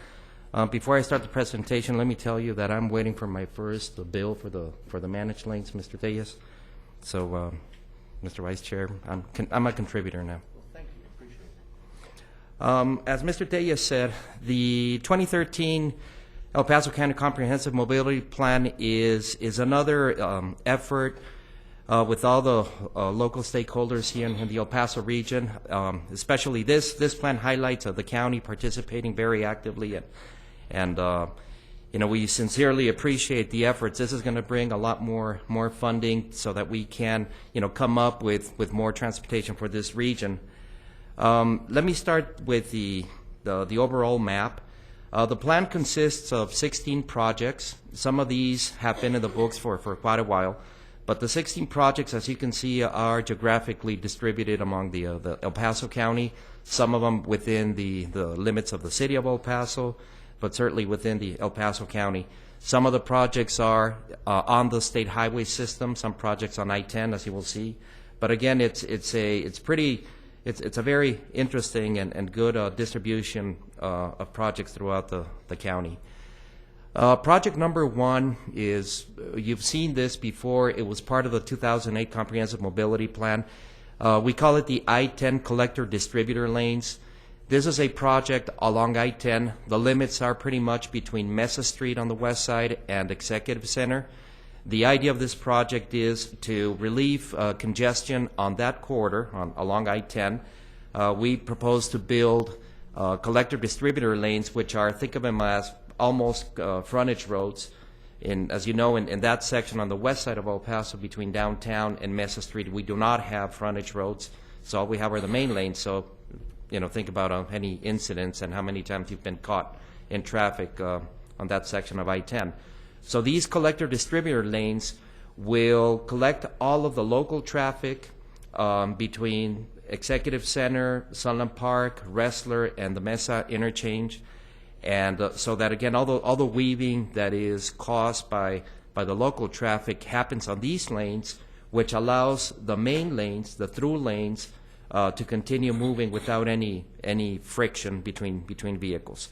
Before I start the presentation, let me tell you that I'm waiting for my first bill for the managed lanes, Mr. Tellez. So, Mr. Vice Chair, I'm a contributor now. Thank you. Appreciate it. As Mr. Tellez said, the 2013 El Paso County Comprehensive Mobility Plan is another effort with all the local stakeholders here in the El Paso region. Especially this plan highlights the county participating very actively, and we sincerely appreciate the efforts. This is going to bring a lot more funding so that we can come up with more transportation for this region. Let me start with the overall map. The plan consists of 16 projects. Some of these have been in the books for quite a while, but the 16 projects, as you can see, are geographically distributed among the El Paso County, some of them within the limits of the city of El Paso, but certainly within the El Paso County. Some of the projects are on the state highway system, some projects on I-10, as you will see. But again, it's a very interesting and good distribution of projects throughout the county. Project number one is, you've seen this before, it was part of the 2008 Comprehensive Mobility Plan. We call it the I-10 Collector Distributor Lanes. This is a project along I-10. The limits are pretty much between Mesa Street on the west side and Executive Center. The idea of this project is to relieve congestion on that corridor along I-10. We propose to build collector distributor lanes, which are, think of them as almost frontage roads. As you know, in that section on the west side of El Paso between downtown and Mesa Street, we do not have frontage roads, so all we have are the main lanes. So, think about any incidents and how many times you've been caught in traffic on that section of I-10. So these collector distributor lanes will collect all of the local traffic between Executive Center, Sunland Park, Wrestler, and the Mesa interchange. And so that, again, all the weaving that is caused by the local traffic happens on these lanes, which allows the main lanes, the through lanes, to continue moving without any friction between vehicles.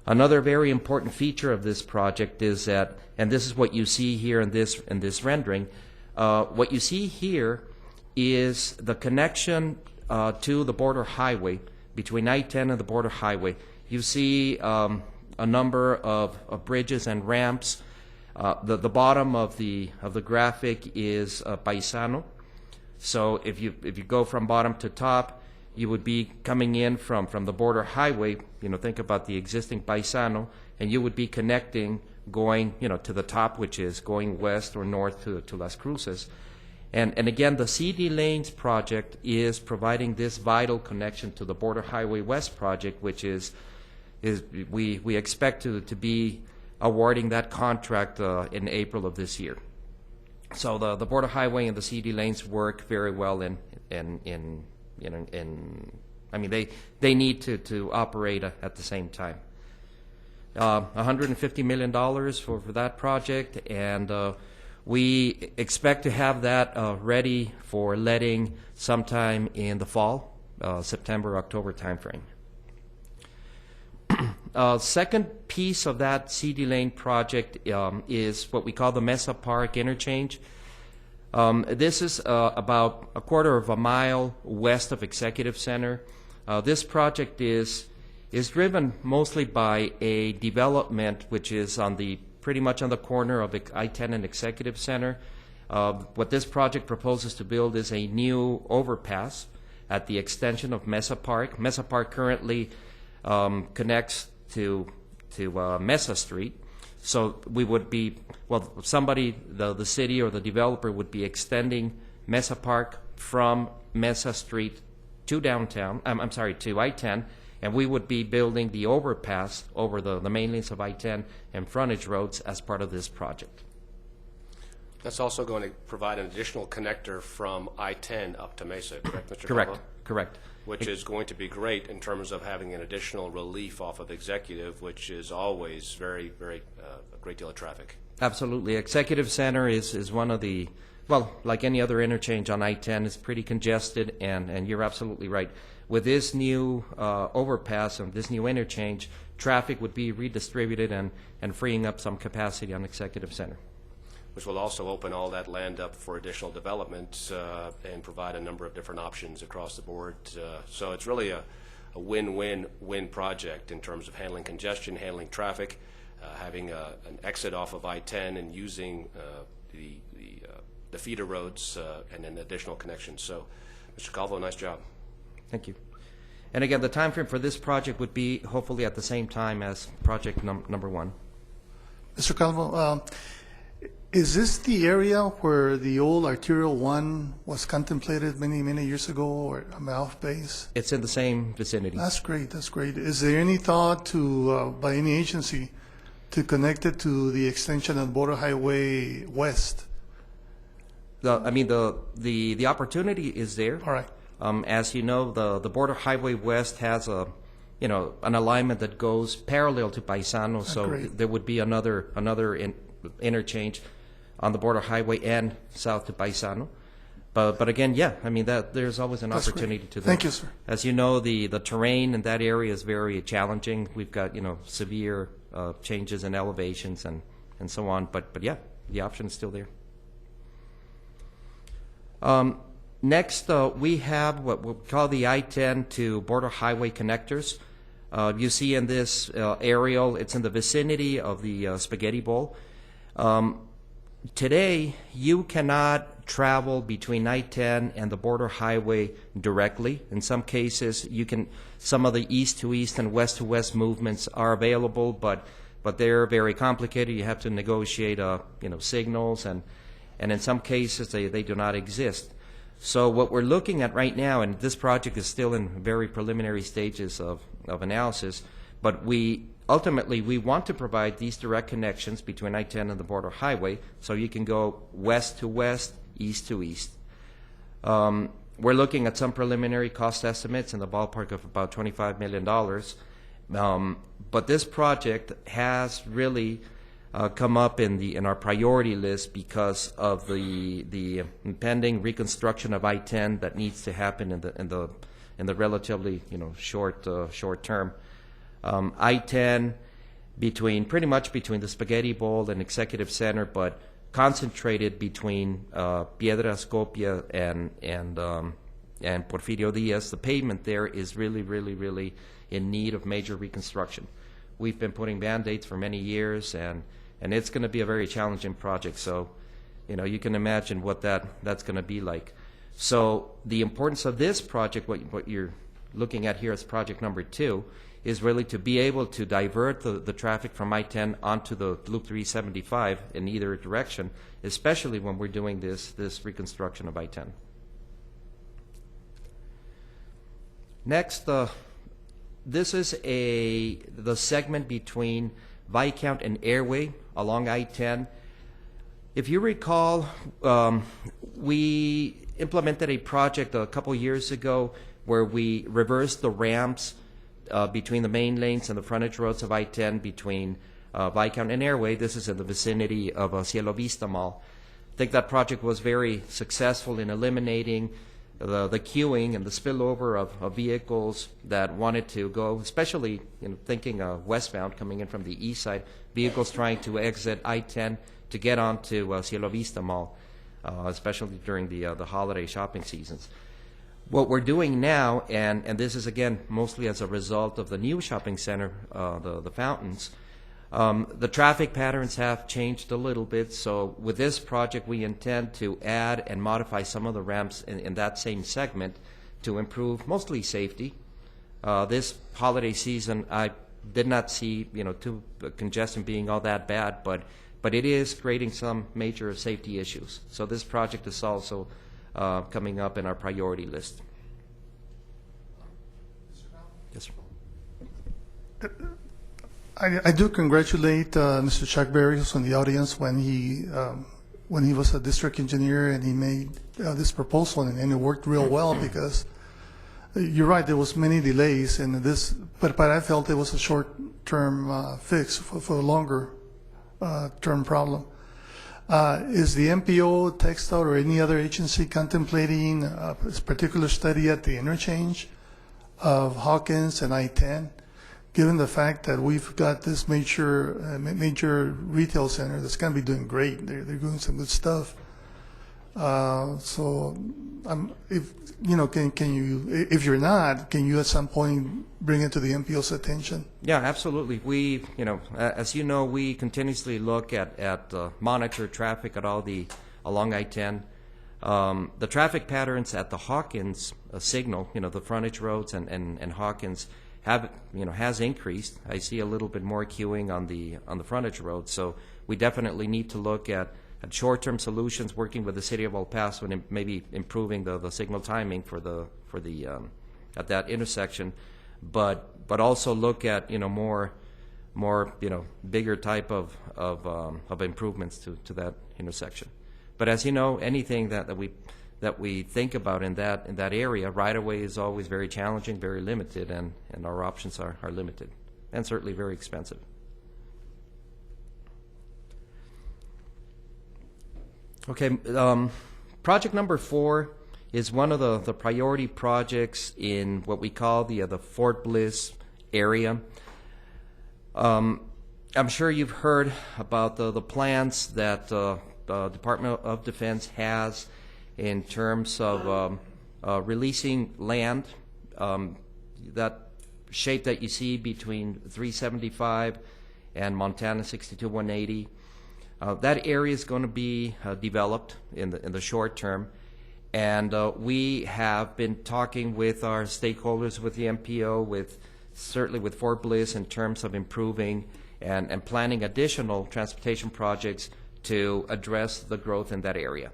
Another very important feature of this project is that, and this is what you see here in this rendering, what you see here is the connection to the border highway, between I-10 and the border highway. You see a number of bridges and ramps. The bottom of the graphic is Paisano. So if you go from bottom to top, you would be coming in from the border highway. Think about the existing Paisano, and you would be connecting, going to the top, which is going west or north to Las Cruces. And again, the CD Lanes project is providing this vital connection to the Border Highway West project, which is we expect to be awarding that contract in April of this year. So the Border Highway and the CD Lanes work very well they need to operate at the same time. $150 million for that project, and we expect to have that ready for letting sometime in the fall, September, October timeframe. Second piece of that CD Lane project is what we call the Mesa Park interchange. This is about a quarter of a mile west of Executive Center. This project is driven mostly by a development which is pretty much on the corner of I-10 and Executive Center. What this project proposes to build is a new overpass at the extension of Mesa Park. Mesa Park currently connects to Mesa Street. So we would be, well, somebody, the city or the developer would be extending Mesa Park from Mesa Street to downtown, I'm sorry, to I-10, and we would be building the overpass over the main lanes of I-10 and frontage roads as part of this project. That's also going to provide an additional connector from I-10 up to Mesa, correct, Mr. Correct, Calvo? correct. Which is going to be great in terms of having an additional relief off of Executive, which is always very, very, a great deal of traffic. Absolutely. Executive Center is one of the, well, like any other interchange on I-10, it's pretty congested, and you're absolutely right. With this new overpass and this new interchange, traffic would be redistributed and freeing up some capacity on Executive Center. Which will also open all that land up for additional development and provide a number of different options across the board. So it's really a win-win-win project in terms of handling congestion, handling traffic, having an exit off of I-10 and using the feeder roads and then additional connections. So, Mr. Calvo, nice job. Thank you. And again, the time frame for this project would be hopefully at the same time as project number one. Mr. Calvo, is this the area where the old Arterial 1 was contemplated many, many years ago, or am I off base? It's in the same vicinity. That's great, that's great. Is there any thought to, by any agency, to connect it to the extension of Border Highway West? The opportunity is there. All right. As you know, the Border Highway West has an alignment that goes parallel to Paisano, so great. there would be another interchange on the Border Highway and south to Paisano. But again, yeah, there's always an That's opportunity great. to that. Thank you, sir. As you know, the terrain in that area is very challenging. We've got severe changes in elevations and so on. But yeah, the option is still there. Next, we have what we call the I-10 to Border Highway connectors. You see in this aerial, it's in the vicinity of the Spaghetti Bowl. Today, you cannot travel between I-10 and the Border Highway directly. In some cases, some of the east-to-east and west-to-west movements are available, but they're very complicated. You have to negotiate, signals, and in some cases, they do not exist. So what we're looking at right now, and this project is still in very preliminary stages of analysis, but ultimately, we want to provide these direct connections between I-10 and the Border Highway, so you can go west to west, east to east. We're looking at some preliminary cost estimates in the ballpark of about $25 million. But this project has really come up in our priority list because of the impending reconstruction of I-10 that needs to happen in the relatively short term. I-10 pretty much between the Spaghetti Bowl and Executive Center, but concentrated between Piedras Copia and Porfirio Diaz. The pavement there is really, really, really in need of major reconstruction. We've been putting Band-Aids for many years, and it's going to be a very challenging project. So, you can imagine what that's going to be like. So the importance of this project, what you're looking at here as project number 2, is really to be able to divert the traffic from I-10 onto the Loop 375 in either direction, especially when we're doing this reconstruction of I-10. Next, this is the segment between Viscount and Airway along I-10. If you recall, we implemented a project a couple years ago where we reversed the ramps between the main lanes and the frontage roads of I-10 between Viscount and Airway. This is in the vicinity of Cielo Vista Mall. I think that project was very successful in eliminating the queuing and the spillover of vehicles that wanted to go, especially thinking westbound coming in from the east side, vehicles trying to exit I-10 to get onto Cielo Vista Mall, especially during the holiday shopping seasons. What we're doing now, and this is again mostly as a result of the new shopping center, the fountains, the traffic patterns have changed a little bit. So with this project, we intend to add and modify some of the ramps in that same segment to improve mostly safety. This holiday season, I did not see, congestion being all that bad, but it is creating some major safety issues. So this project is also coming up in our priority list. Yes, sir. I do congratulate Mr. Chuck Berry, who's in the audience, when he was a district engineer and he made this proposal, and it worked real well, because you're right, there was many delays in this, but I felt it was a short-term fix for a longer term problem. Is the MPO, TxDOT, or any other agency contemplating a particular study at the interchange of Hawkins and I-10, given the fact that we've got this major retail center that's going to be doing great? They're doing some good stuff. So, if if you're not, can you at some point bring it to the MPO's attention? Yeah, absolutely. We, as you know, we continuously look at monitor traffic at along I-10. The traffic patterns at the Hawkins signal, the frontage roads and Hawkins has increased. I see a little bit more queuing on the frontage road. So we definitely need to look at short-term solutions, working with the city of El Paso and maybe improving the signal timing for the at that intersection, but also look at more bigger type of improvements to that intersection. But as you know, anything that we think about in that area, right away is always very challenging, very limited, and our options are limited and certainly very expensive. Okay, project number 4 is one of the priority projects in what we call the Fort Bliss area. I'm sure you've heard about the plans that the Department of Defense has in terms of releasing land, that shape that you see between 375 and Montana 62180. That area is going to be developed in the short term, and we have been talking with our stakeholders, with the MPO, certainly with Fort Bliss, in terms of improving and planning additional transportation projects to address the growth in that area.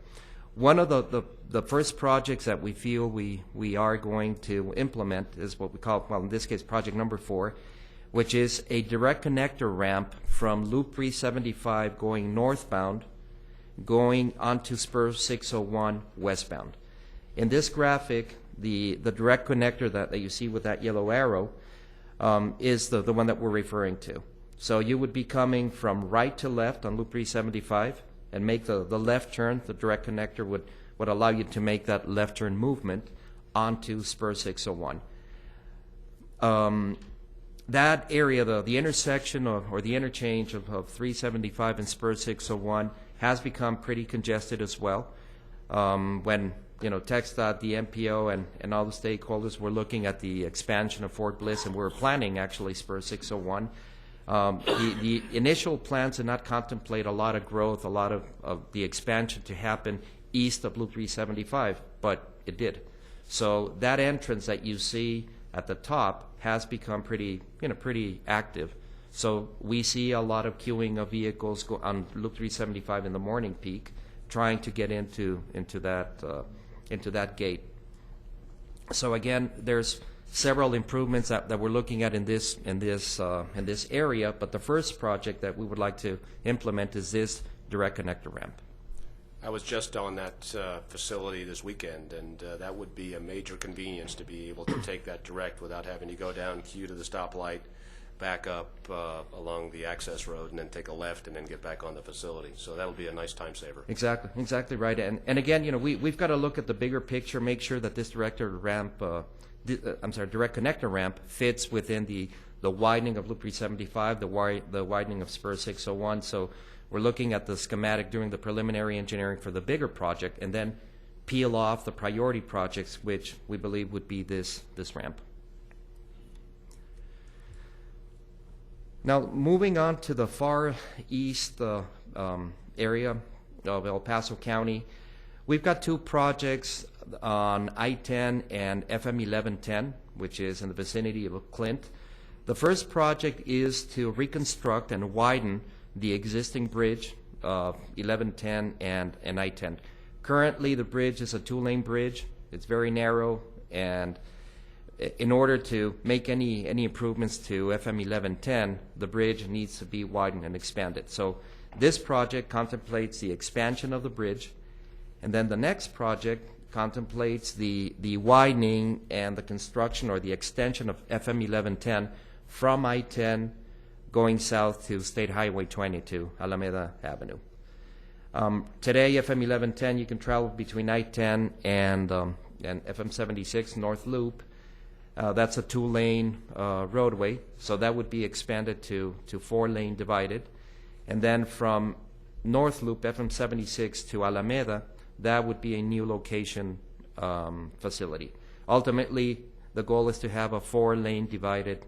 One of the first projects that we feel we are going to implement is what we call, well, in this case, project number 4, which is a direct connector ramp from Loop 375 going northbound, going onto Spur 601 westbound. In this graphic, the direct connector that you see with that yellow arrow is the one that we're referring to. So you would be coming from right to left on Loop 375 and make the left turn. The direct connector would allow you to make that left turn movement onto Spur 601. That area, the intersection or the interchange of 375 and Spur 601 has become pretty congested as well. When TxDOT, the MPO, and all the stakeholders were looking at the expansion of Fort Bliss, and we were planning actually Spur 601. The initial plans did not contemplate a lot of growth, a lot of the expansion to happen east of Loop 375, but it did. So that entrance that you see at the top has become pretty active. So we see a lot of queuing of vehicles on Loop 375 in the morning peak, trying to get into that gate. So again, there's several improvements that we're looking at in this area, but the first project that we would like to implement is this direct connector ramp. I was just on that facility this weekend, and that would be a major convenience to be able to take that direct without having to go down, queue to the stoplight, back up along the access road, and then take a left and then get back on the facility. So that would be a nice time saver. Exactly right. And again, we've got to look at the bigger picture, make sure that this direct connector ramp fits within the widening of Loop 375, the widening of Spur 601. So we're looking at the schematic during the preliminary engineering for the bigger project, and then peel off the priority projects, which we believe would be this ramp. Now, moving on to the far east area of El Paso County, we've got 2 projects on I-10 and FM 1110, which is in the vicinity of Clint. The first project is to reconstruct and widen the existing bridge of 1110 and I-10. Currently, the bridge is a two-lane bridge. It's very narrow, and in order to make any improvements to FM 1110, the bridge needs to be widened and expanded. So this project contemplates the expansion of the bridge, and then the next project contemplates the widening and the construction or the extension of FM 1110 from I-10 going south to State Highway 22, Alameda Avenue. Today, FM 1110, you can travel between I-10 and FM 76 North Loop. That's a two-lane roadway, so that would be expanded to four-lane divided. And then from North Loop, FM 76 to Alameda, that would be a new location facility. Ultimately, the goal is to have a four-lane divided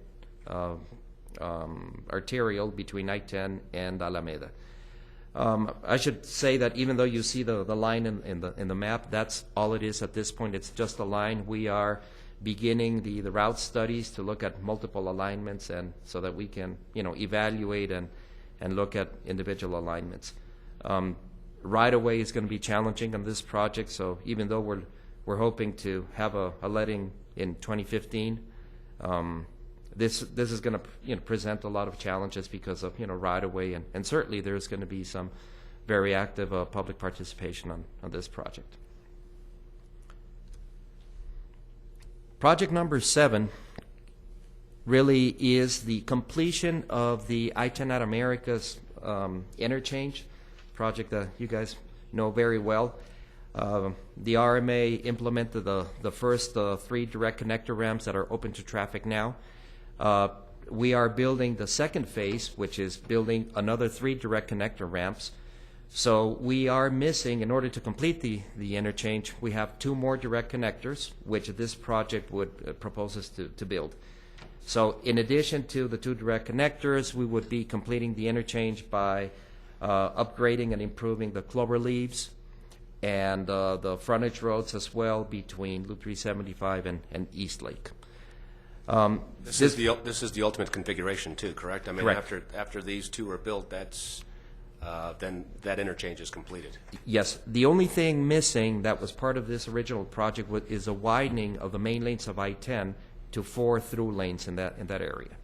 arterial between I-10 and Alameda. I should say that even though you see the line in the map, that's all it is at this point. It's just a line. We are beginning the route studies to look at multiple alignments, and so that we can evaluate and look at individual alignments. Right away is going to be challenging on this project. So even though we're hoping to have a letting in 2015. This is going to present a lot of challenges because of right of way, and certainly there's going to be some very active public participation on this project. Project number 7 really is the completion of the I-10 at Americas interchange project that you guys know very well. The RMA implemented the first 3 direct connector ramps that are open to traffic now. We are building the second phase, which is building another 3 direct connector ramps. So we are missing, in order to complete the interchange, we have 2 more direct connectors, which this project would proposes to build. So in addition to the 2 direct connectors, we would be completing the interchange by upgrading and improving the clover leaves and the frontage roads as well between Loop 375 and East Lake. This is the ultimate configuration too, correct? I mean, Correct. after these 2 are built, that's then that interchange is completed. Yes. The only thing missing that was part of this original project is a widening of the main lanes of I-10 to 4 through lanes in that area.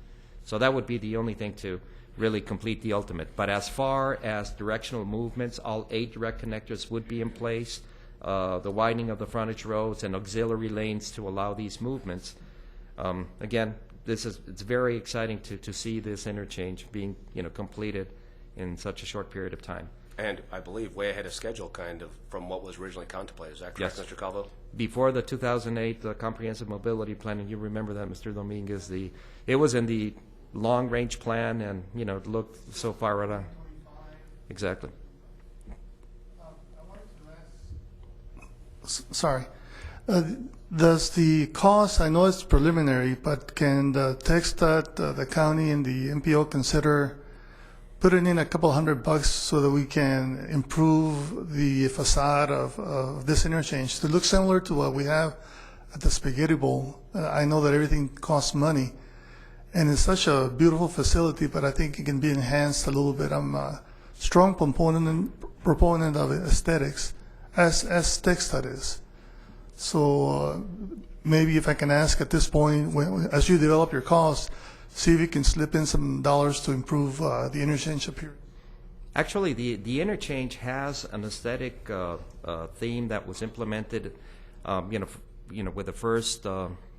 So that would be the only thing to really complete the ultimate. But as far as directional movements, all 8 direct connectors would be in place. The widening of the frontage roads and auxiliary lanes to allow these movements. Again, it's very exciting to see this interchange being completed in such a short period of time. And I believe way ahead of schedule, kind of, from what was originally contemplated. Is that correct, Yes. Mr. Calvo? Before the 2008 Comprehensive Mobility Plan, and you remember that, Mr. Dominguez, it was in the long-range plan, and it looked so far right on. Exactly. Sorry. Does the cost, I know it's preliminary, but can the TxDOT, the county, and the MPO consider putting in a couple $100 so that we can improve the facade of this interchange to look similar to what we have at the Spaghetti Bowl? I know that everything costs money, and it's such a beautiful facility, but I think it can be enhanced a little bit. I'm a strong proponent of aesthetics, as TxDOT is. So maybe if I can ask at this point, as you develop your costs, see if you can slip in some dollars to improve the interchange up here. Actually, the interchange has an aesthetic theme that was implemented, with the first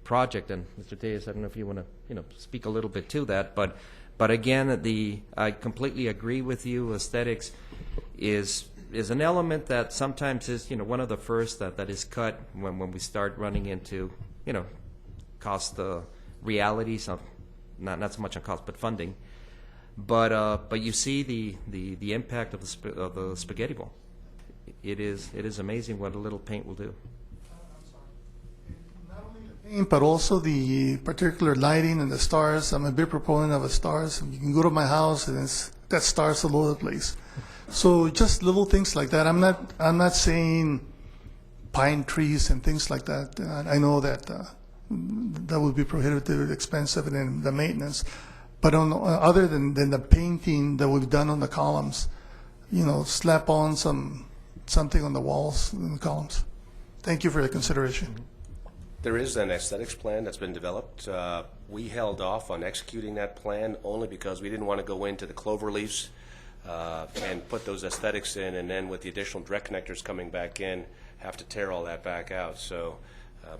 project. And Mr. Tejas, I don't know if you want to, speak a little bit to that. But again, I completely agree with you. Aesthetics is an element that sometimes is, one of the first that is cut when we start running into, cost realities of not so much on cost but funding. But you see the impact of the Spaghetti Bowl. It is amazing what a little paint will do. Not only the paint, but also the particular lighting and the stars. I'm a big proponent of the stars. You can go to my house and it's got stars all over the place. So just little things like that. I'm not saying pine trees and things like that. I know that that would be prohibitively expensive, and then the maintenance. But other than the painting that we've done on the columns, slap on something on the walls and the columns. Thank you for the consideration. There is an aesthetics plan that's been developed. We held off on executing that plan only because we didn't want to go into the clover leaves and put those aesthetics in, and then with the additional direct connectors coming back in, have to tear all that back out. So,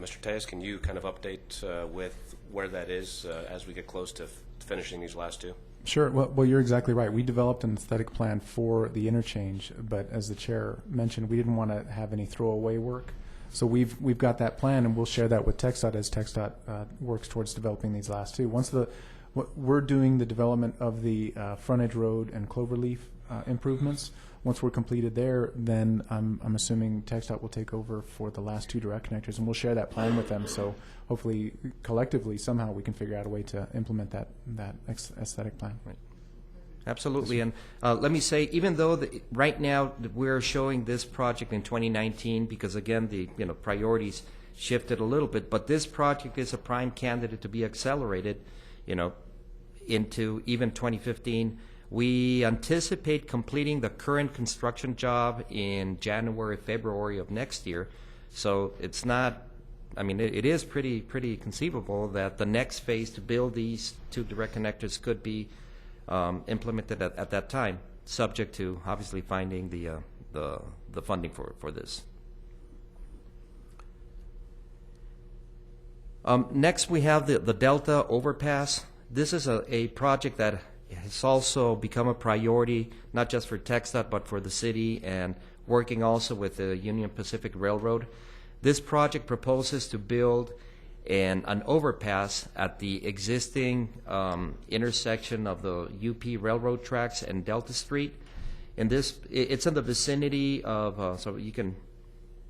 Mr. Tejas, can you kind of update with where that is as we get close to finishing these last two? Sure. Well, you're exactly right. We developed an aesthetic plan for the interchange, but as the chair mentioned, we didn't want to have any throwaway work. So we've got that plan, and we'll share that with TxDOT as TxDOT works towards developing these last two. We're doing the development of the frontage road and cloverleaf improvements. Once we're completed there, then I'm assuming TxDOT will take over for the last two direct connectors, and we'll share that plan with them. So hopefully, collectively, somehow we can figure out a way to implement that aesthetic plan. Right. Absolutely. And let me say, even though right now we're showing this project in 2019, because again, the priorities shifted a little bit, but this project is a prime candidate to be accelerated, into even 2015. We anticipate completing the current construction job in January, February of next year. So it's not, it is pretty conceivable that the next phase to build these two direct connectors could be implemented at that time, subject to obviously finding the funding for this. Next, we have the Delta Overpass. This is a project that has also become a priority, not just for TxDOT, but for the city, and working also with the Union Pacific Railroad. This project proposes to build an overpass at the existing intersection of the UP Railroad tracks and Delta Street. And it's in the vicinity of, so you can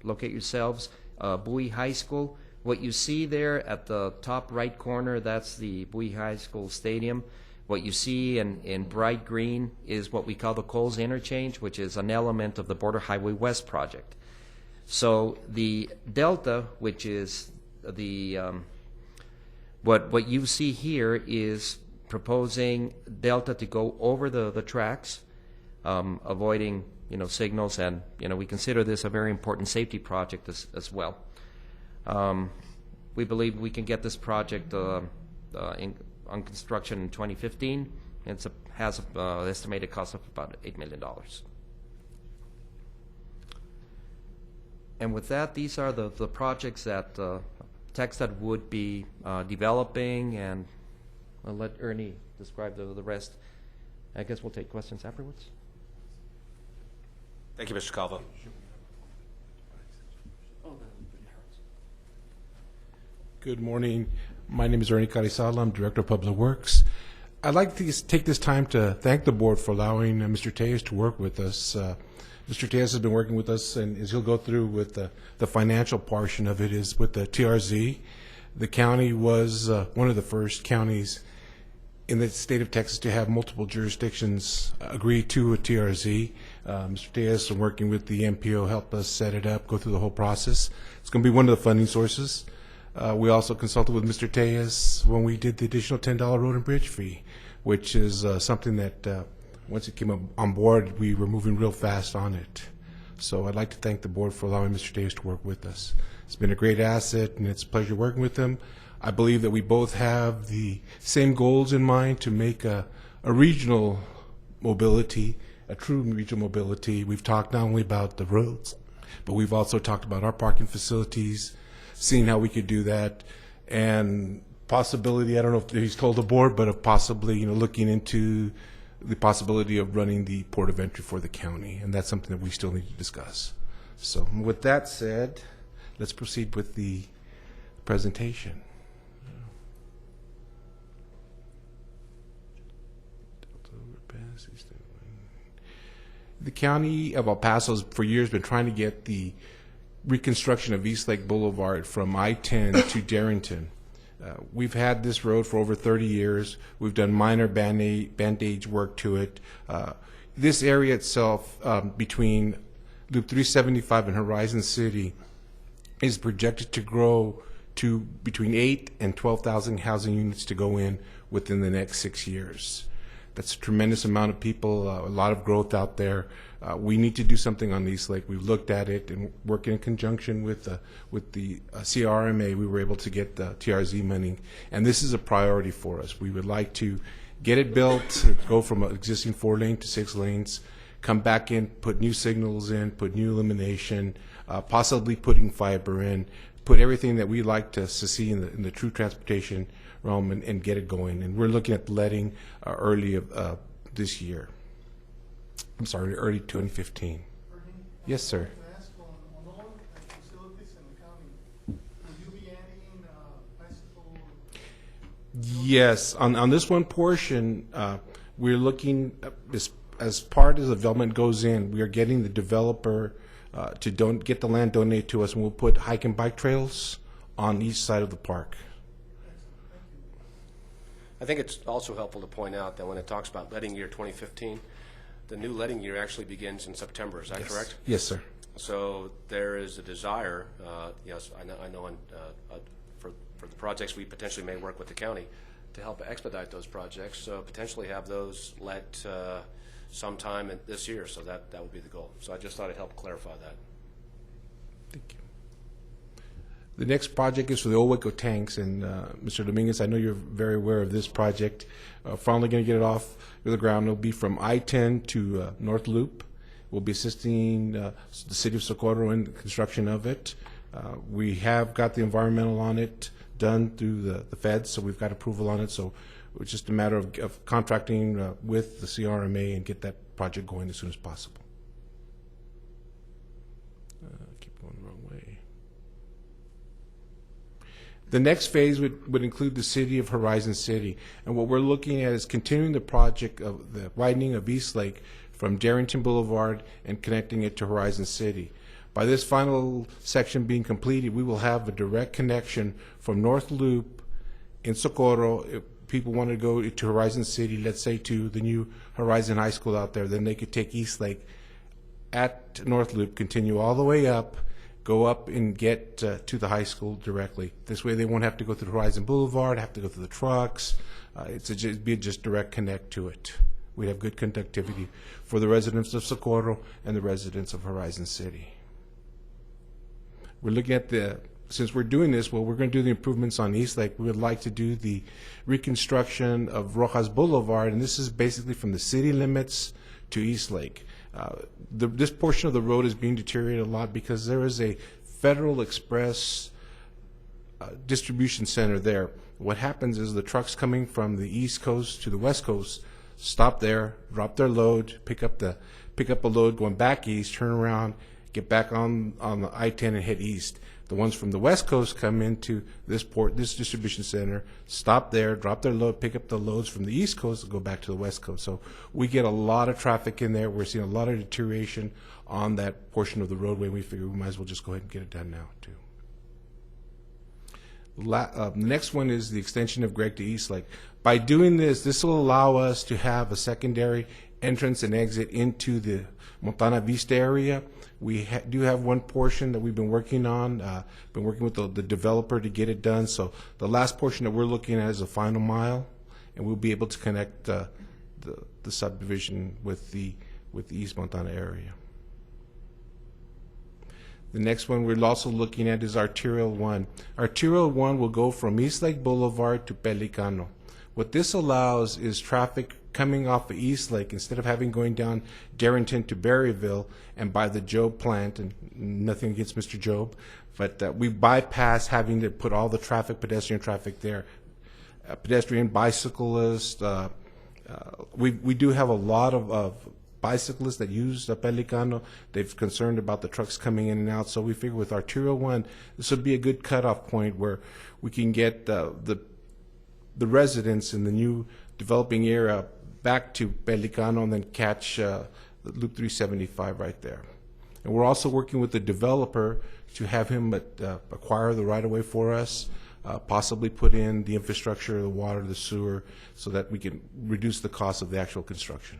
locate yourselves, Bowie High School. What you see there at the top right corner, that's the Bowie High School Stadium. What you see in bright green is what we call the Coles Interchange, which is an element of the Border Highway West project. So the Delta, which is the what you see here, is proposing Delta to go over the tracks, avoiding signals, and we consider this a very important safety project as well. We believe we can get this project on construction in 2015. It has an estimated cost of about $8 million. And with that, these are the projects that TxDOT would be developing, and I'll let Ernie describe the rest. I guess we'll take questions afterwards. Thank you, Mr. Calvo. Good morning. My name is Ernie Carizala. I'm Director of Public Works. I'd like to take this time to thank the board for allowing Mr. Tejas to work with us. Mr. Tejas has been working with us, and as he'll go through with the financial portion of it is with the TRZ. The county was one of the first counties in the state of Texas to have multiple jurisdictions agree to a TRZ. Mr. Tejas, working with the MPO, helped us set it up, go through the whole process. It's going to be one of the funding sources. We also consulted with Mr. Tejas when we did the additional $10 road and bridge fee, which is something that once it came on board, we were moving real fast on it. So I'd like to thank the board for allowing Mr. Tejas to work with us. It's been a great asset, and it's a pleasure working with him. I believe that we both have the same goals in mind to make a regional mobility, a true regional mobility. We've talked not only about the roads, but we've also talked about our parking facilities, seeing how we could do that, and possibility, I don't know if he's told the board, but of possibly, looking into the possibility of running the port of entry for the county, and that's something that we still need to discuss. So with that said, let's proceed with the presentation. The county of El Paso has for years been trying to get the reconstruction of East Lake Boulevard from I-10 to Darrington. We've had this road for over 30 years. We've done minor bandage work to it. This area itself, between Loop 375 and Horizon City, is projected to grow to between 8 and 12,000 housing units to go in within the next 6 years. That's a tremendous amount of people, a lot of growth out there. We need to do something on East Lake. We've looked at it and working in conjunction with the CRRMA, we were able to get the TRZ money. And this is a priority for us. We would like to get it built, go from an existing 4-lane to 6 lanes, come back in, put new signals in, put new illumination, possibly putting fiber in, put everything that we like to see in the true transportation realm and get it going. And we're looking at letting early this year. I'm sorry, early 2015. Yes, sir. Can I ask on all facilities in the county, will you be adding bicycle? Yes, on this one portion, we're looking, as part of the development goes in, we are getting the developer to get the land donated to us, and we'll put hike and bike trails on each side of the park. I think it's also helpful to point out that when it talks about letting year 2015, the new letting year actually begins in September. Is that correct? Yes, sir. So there is a desire, yes, I know for the projects we potentially may work with the county to help expedite those projects, so potentially have those let sometime this year, so that would be the goal. So I just thought it'd help clarify that. Thank you. The next project is for the Old Waco tanks, and Mr. Dominguez, I know you're very aware of this project. Finally going to get it off the ground. It'll be from I-10 to North Loop. We'll be assisting the city of Socorro in the construction of it. We have got the environmental on it done through the feds, so we've got approval on it. So it's just a matter of contracting with the CRRMA and get that project going as soon as possible. Keep going the wrong way. The next phase would include the city of Horizon City. And what we're looking at is continuing the project of the widening of East Lake from Darrington Boulevard and connecting it to Horizon City. By this final section being completed, we will have a direct connection from North Loop in Socorro. If people want to go to Horizon City, let's say to the new Horizon High School out there, then they could take East Lake at North Loop, continue all the way up, go up and get to the high school directly. This way they won't have to go through Horizon Boulevard, have to go through the trucks. It'd be just direct connect to it. We have good conductivity for the residents of Socorro and the residents of Horizon City. We're looking at since we're doing this, well, we're going to do the improvements on East Lake. We would like to do the reconstruction of Rojas Boulevard, and this is basically from the city limits to East Lake. This portion of the road is being deteriorated a lot because there is a Federal Express distribution center there. What happens is the trucks coming from the East Coast to the West Coast stop there, drop their load, pick up a load going back east, turn around, get back on the I-10 and head east. The ones from the West Coast come into this distribution center, stop there, drop their load, pick up the loads from the East Coast and go back to the West Coast. So we get a lot of traffic in there. We're seeing a lot of deterioration on that portion of the roadway. We figure we might as well just go ahead and get it done now, too. The next one is the extension of Gregg to East Lake. By doing this will allow us to have a secondary entrance and exit into the Montana Vista area. We do have one portion that we've been working on, been working with the developer to get it done. So the last portion that we're looking at is a final mile, and we'll be able to connect the subdivision with the East Montana area. The next one we're also looking at is Arterial 1. Arterial 1 will go from East Lake Boulevard to Pelicano. What this allows is traffic coming off of East Lake, instead of going down Darrington to Berryville and by the Job plant, and nothing against Mr. Job, but we bypass having to put all the pedestrian traffic there. Pedestrian, bicyclists, we do have a lot of bicyclists that use the Pelicano. They're concerned about the trucks coming in and out, so we figure with Arterial 1, this would be a good cutoff point where we can get the residents in the new developing area back to Pelicano and then catch Loop 375 right there. And we're also working with the developer to have him acquire the right-of-way for us, possibly put in the infrastructure, the water, the sewer, so that we can reduce the cost of the actual construction.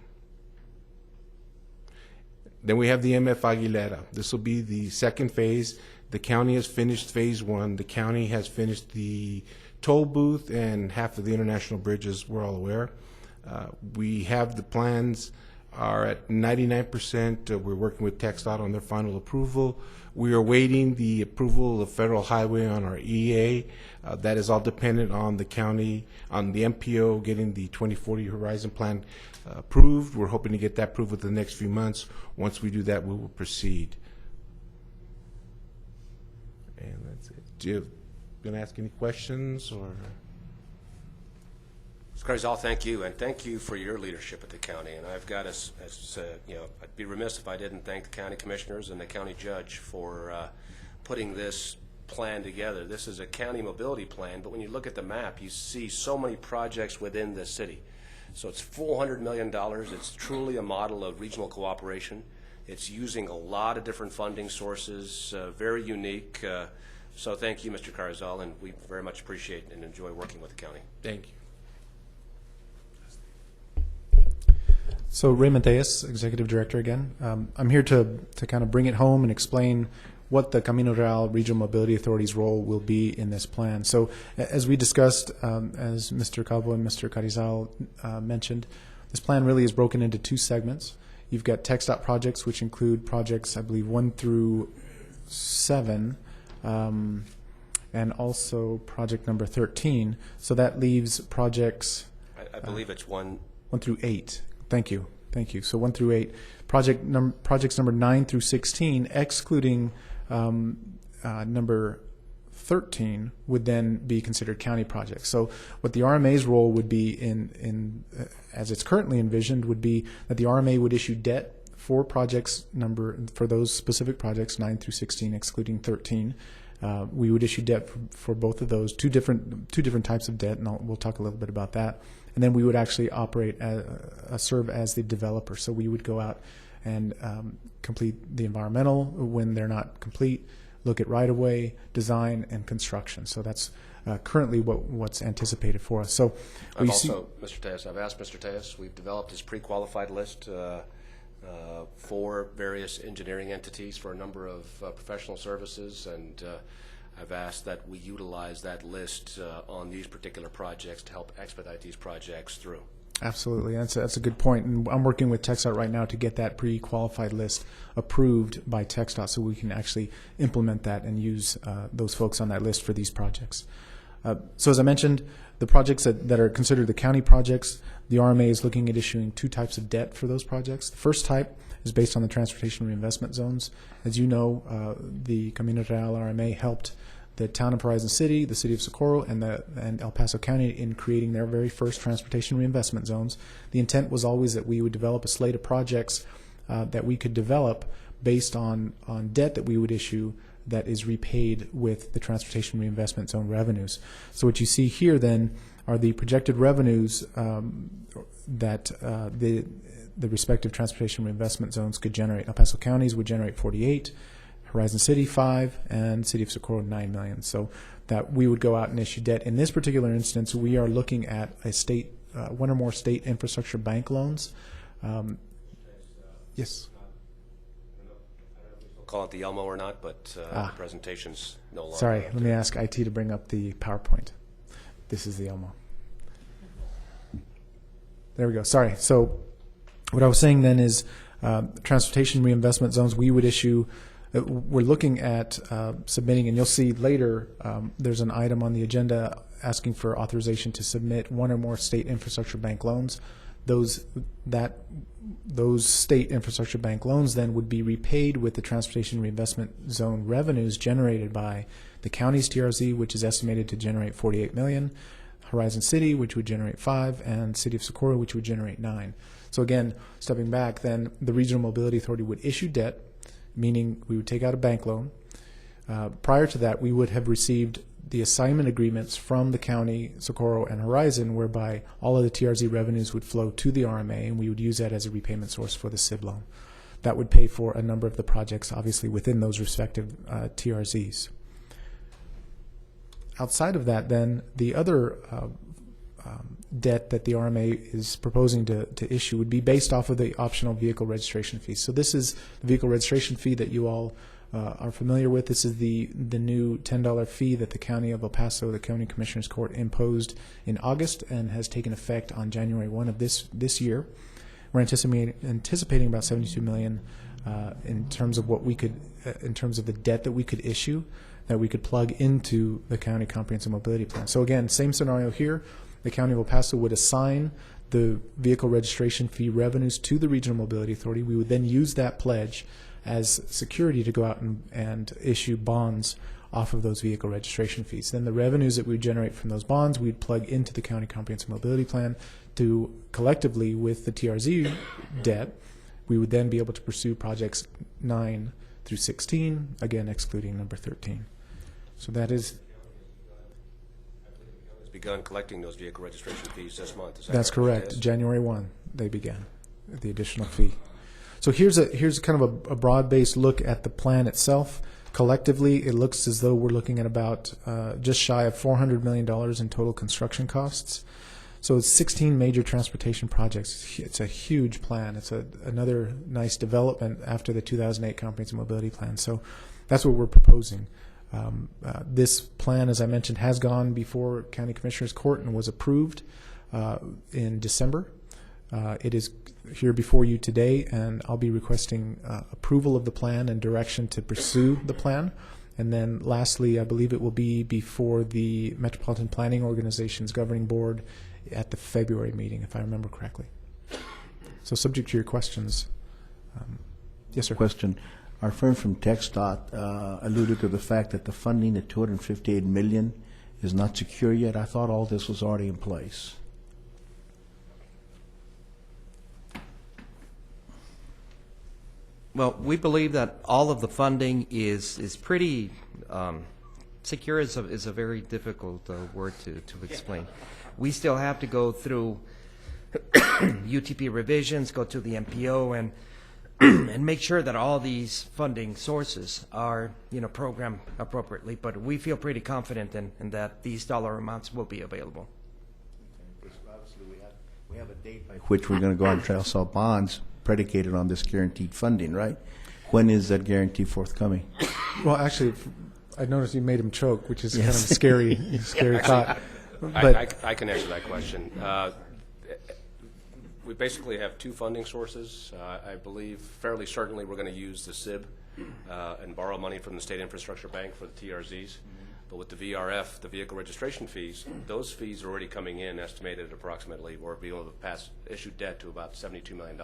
Then we have the MF Aguilera. This will be the second phase. The county has finished phase one. The county has finished the toll booth and half of the international bridges, we're all aware. We have the plans are at 99%. We're working with TxDOT on their final approval. We are waiting the approval of Federal Highway on our EA. That is all dependent on the county, on the MPO getting the 2040 Horizon Plan approved. We're hoping to get that approved within the next few months. Once we do that, we will proceed. And that's it. Do you going to ask any questions or? Mr. Carzal, thank you, and thank you for your leadership at the county. And I've got as you know, I'd be remiss if I didn't thank the county commissioners and the county judge for putting this plan together. This is a county mobility plan, but when you look at the map, you see so many projects within the city. So it's $400 million. It's truly a model of regional cooperation. It's using a lot of different funding sources, very unique. So thank you, Mr. Carzal, and we very much appreciate and enjoy working with the county. Thank you. So Ray Mateus, Executive Director again. I'm here to kind of bring it home and explain what the Camino Real Regional Mobility Authority's role will be in this plan. So as we discussed, as Mr. Calvo and Mr. Carizal mentioned, this plan really is broken into two segments. You've got TxDOT projects, which include projects, I believe, 1 through 7, and also project number 13. So that leaves projects... I believe it's 1 through 8. Thank you. Thank you. So 1 through 8. Projects number 9 through 16, excluding number 13, would then be considered county projects. So what the RMA's role would be in as it's currently envisioned would be that the RMA would issue debt for for those specific projects 9 through 16, excluding 13. We would issue debt for both of those, two different types of debt, and we'll talk a little bit about that. And then we would actually operate serve as the developer. So we would go out and complete the environmental when they're not complete, look at right-of-way, design, and construction. So that's currently what's anticipated for us. So I've asked Mr. Tejas, we've developed his pre-qualified list for various engineering entities for a number of professional services, and I've asked that we utilize that list on these particular projects to help expedite these projects through. Absolutely. That's a good point. And I'm working with TxDOT right now to get that pre-qualified list approved by TxDOT so we can actually implement that and use those folks on that list for these projects. So as I mentioned, the projects that are considered the county projects, the RMA is looking at issuing two types of debt for those projects. The first type is based on the transportation reinvestment zones. As you know, the Camino Real RMA helped the town of Horizon City, the city of Socorro, and El Paso County in creating their very first transportation reinvestment zones. The intent was always that we would develop a slate of projects that we could develop based on debt that we would issue that is repaid with the transportation reinvestment zone revenues. So what you see here then are the projected revenues that the respective transportation reinvestment zones could generate. El Paso counties would generate 48, Horizon City 5, and City of Socorro 9 million. So that we would go out and issue debt. In this particular instance, we are looking at a state, one or more state infrastructure bank loans. Yes. We'll call it the Elmo or not, but the presentation's no longer. Sorry, let me ask IT to bring up the PowerPoint. This is the Elmo. There we go. Sorry. So what I was saying then is transportation reinvestment zones we would issue. We're looking at submitting, and you'll see later there's an item on the agenda asking for authorization to submit one or more state infrastructure bank loans. Those state infrastructure bank loans then would be repaid with the transportation reinvestment zone revenues generated by the county's TRZ, which is estimated to generate 48 million, Horizon City, which would generate 5, and City of Socorro, which would generate 9. So again, stepping back, then the Regional Mobility Authority would issue debt, meaning we would take out a bank loan. Prior to that, we would have received the assignment agreements from the county, Socorro, and Horizon, whereby all of the TRZ revenues would flow to the RMA, and we would use that as a repayment source for the SIB loan. That would pay for a number of the projects, obviously, within those respective TRZs. Outside of that, then, the other debt that the RMA is proposing to issue would be based off of the optional vehicle registration fee. So this is the vehicle registration fee that you all are familiar with, this is the new $10 fee that the County of El Paso, the County Commissioners Court, imposed in August and has taken effect on January 1 of this year. We're anticipating about $72 million in terms of what we could, in terms of the debt that we could issue, that we could plug into the County Comprehensive Mobility Plan. So again, same scenario here. The County of El Paso would assign the vehicle registration fee revenues to the Regional Mobility Authority. We would then use that pledge as security to go out and issue bonds off of those vehicle registration fees. Then the revenues that we generate from those bonds, we'd plug into the County Comprehensive Mobility Plan to collectively with the TRZ debt, we would then be able to pursue projects 9 through 16, again excluding number 13. So that is... begun collecting those vehicle registration fees this month. Is that That's correct. Yes. January 1, they began the additional fee. So here's kind of a broad-based look at the plan itself. Collectively, it looks as though we're looking at about just shy of $400 million in total construction costs. So it's 16 major transportation projects. It's a huge plan. It's another nice development after the 2008 Comprehensive Mobility Plan. So that's what we're proposing. This plan, as I mentioned, has gone before County Commissioners Court and was approved in December. It is here before you today, and I'll be requesting approval of the plan and direction to pursue the plan. And then lastly, I believe it will be before the Metropolitan Planning Organization's governing board at the February meeting, if I remember correctly. So subject to your questions. Yes, sir. Question. Our friend from TxDOT alluded to the fact that the funding, the $258 million, is not secure yet. I thought all this was already in place. Well, we believe that all of the funding is pretty secure. Is a very difficult word to explain. We still have to go through UTP revisions, go to the MPO, and make sure that all these funding sources are programmed appropriately. But we feel pretty confident in that these dollar amounts will be available. Obviously, we have a date by which we're going to go out and try to sell bonds predicated on this guaranteed funding, right? When is that guarantee forthcoming? Well, actually, I noticed you made him choke, which is kind of a scary thought. But I can answer that question. We basically have two funding sources. I believe fairly certainly we're going to use the SIB and borrow money from the State Infrastructure Bank for the TRZs. But with the VRF, the vehicle registration fees, those fees are already coming in, estimated at approximately, or be able to pass issued debt to about $72 million.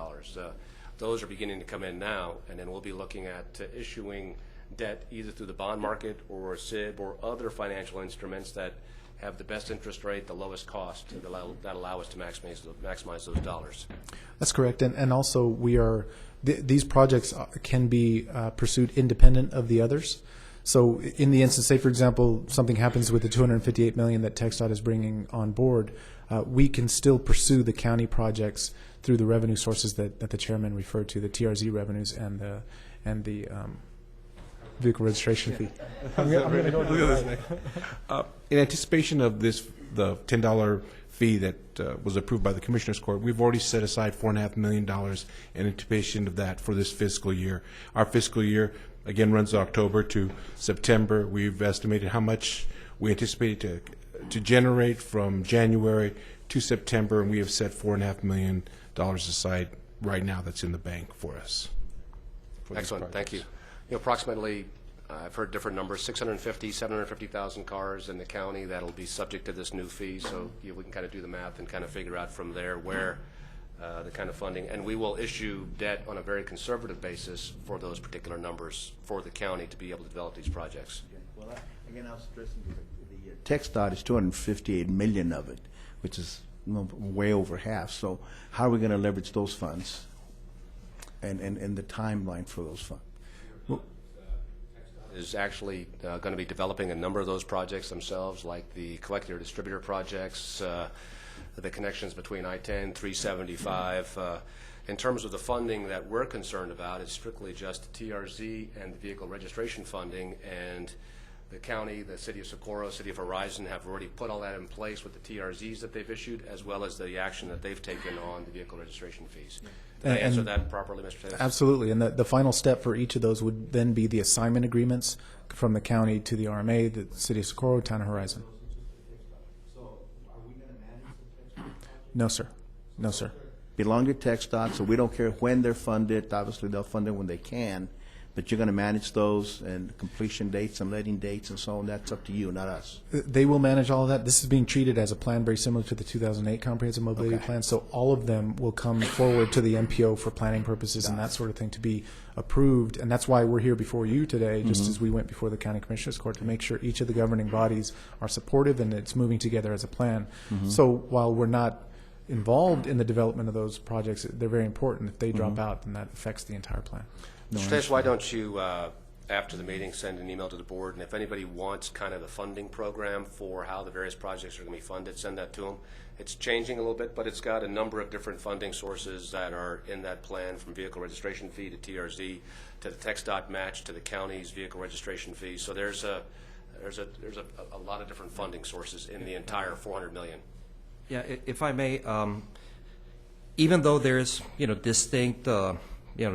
Those are beginning to come in now, and then we'll be looking at issuing debt either through the bond market or SIB or other financial instruments that have the best interest rate, the lowest cost, that allow us to maximize those dollars. That's correct, and also these projects can be pursued independent of the others. So in the instance, say for example, something happens with the $258 million that TxDOT is bringing on board, we can still pursue the county projects through the revenue sources that the chairman referred to, the TRZ revenues and the vehicle registration fee. In anticipation of the $10 fee that was approved by the Commissioners Court, we've already set aside $4.5 million in anticipation of that for this fiscal year. Our fiscal year, again, runs October to September. We've estimated how much we anticipate to generate from January to September, and we have set $4.5 million aside right now that's in the bank for us. Excellent, thank you. Approximately, I've heard different numbers, 750,000 cars in the county that'll be subject to this new fee, so we can kind of do the math and kind of figure out from there where the kind of funding, and we will issue debt on a very conservative basis for those particular numbers for the county to be able to develop these projects. Well, again, I was stressing the TxDOT is $258 million of it, which is way over half. So how are we going to leverage those funds and the timeline for those funds? Is actually going to be developing a number of those projects themselves, like the collector distributor projects, the connections between I-10, 375. In terms of the funding that we're concerned about, it's strictly just TRZ and the vehicle registration funding, and The county, the city of Socorro, city of Horizon have already put all that in place with the TRZs that they've issued, as well as the action that they've taken on the vehicle registration fees. Did I answer that properly, Mr. Taylor? Absolutely, and the final step for each of those would then be the assignment agreements from the county to the RMA, the city of Socorro, town of Horizon. No, sir. No, sir. Belong to TxDOT, so we don't care when they're funded. Obviously, they'll fund it when they can, but you're going to manage those and completion dates and letting dates and so on. That's up to you, not us. They will manage all of that. This is being treated as a plan very similar to the 2008 Comprehensive Mobility Okay. Plan, so all of them will come forward to the MPO for planning purposes and that sort of thing to be approved, and that's why we're here before you today, just as we went before the County Commissioners Court, to make sure each of the governing bodies are supportive and it's moving together as a plan. So while we're not involved in the development of those projects, they're very important. If they drop out, then that affects the entire plan. Mr. Taylor, why don't you, after the meeting, send an email to the board, and if anybody wants kind of the funding program for how the various projects are going to be funded, send that to them. It's changing a little bit, but it's got a number of different funding sources that are in that plan, from vehicle registration fee to TRZ to the TxDOT match to the county's vehicle registration fee. So there's a lot of different funding sources in the entire $400 million. Yeah, if I may, even though there's, distinct,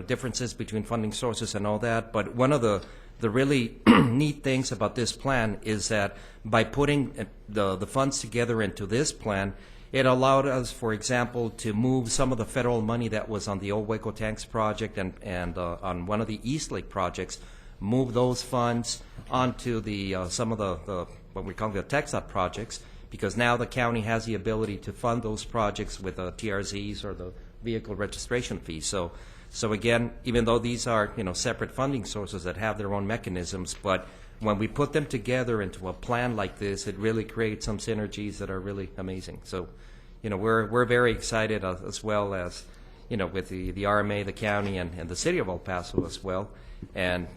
differences between funding sources and all that, but one of the really neat things about this plan is that by putting the funds together into this plan, it allowed us, for example, to move some of the federal money that was on the old Waco Tanks project and on one of the East Lake projects, move those funds onto the some of the what we call the TxDOT projects, because now the county has the ability to fund those projects with TRZs or the vehicle registration fees. So again, even though these are separate funding sources that have their own mechanisms, but when we put them together into a plan like this, it really creates some synergies that are really amazing. So, we're very excited as well as with the RMA, the county, and the city of El Paso as well. And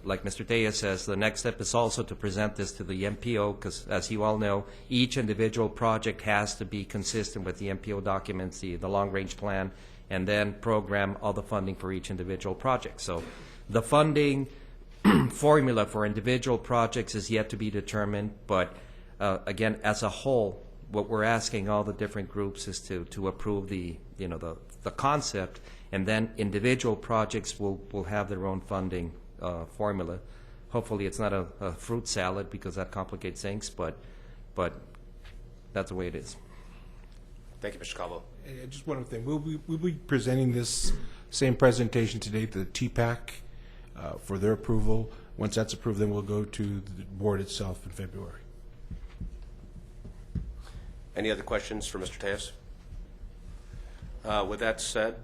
like Mr. Tellez says, the next step is also to present this to the MPO, because as you all know, each individual project has to be consistent with the MPO documents, the long-range plan, and then program all the funding for each individual project. So the funding formula for individual projects is yet to be determined, but again, as a whole, what we're asking all the different groups is to approve the concept, and then individual projects will have their own funding formula. Hopefully it's not a fruit salad, because that complicates things, but that's the way it is. Thank you, Mr. Calvo. Just one other thing. We'll be presenting this same presentation today to the TPAC for their approval. Once that's approved, then we'll go to the board itself in February. Any other questions for Mr. Tellez? With that said,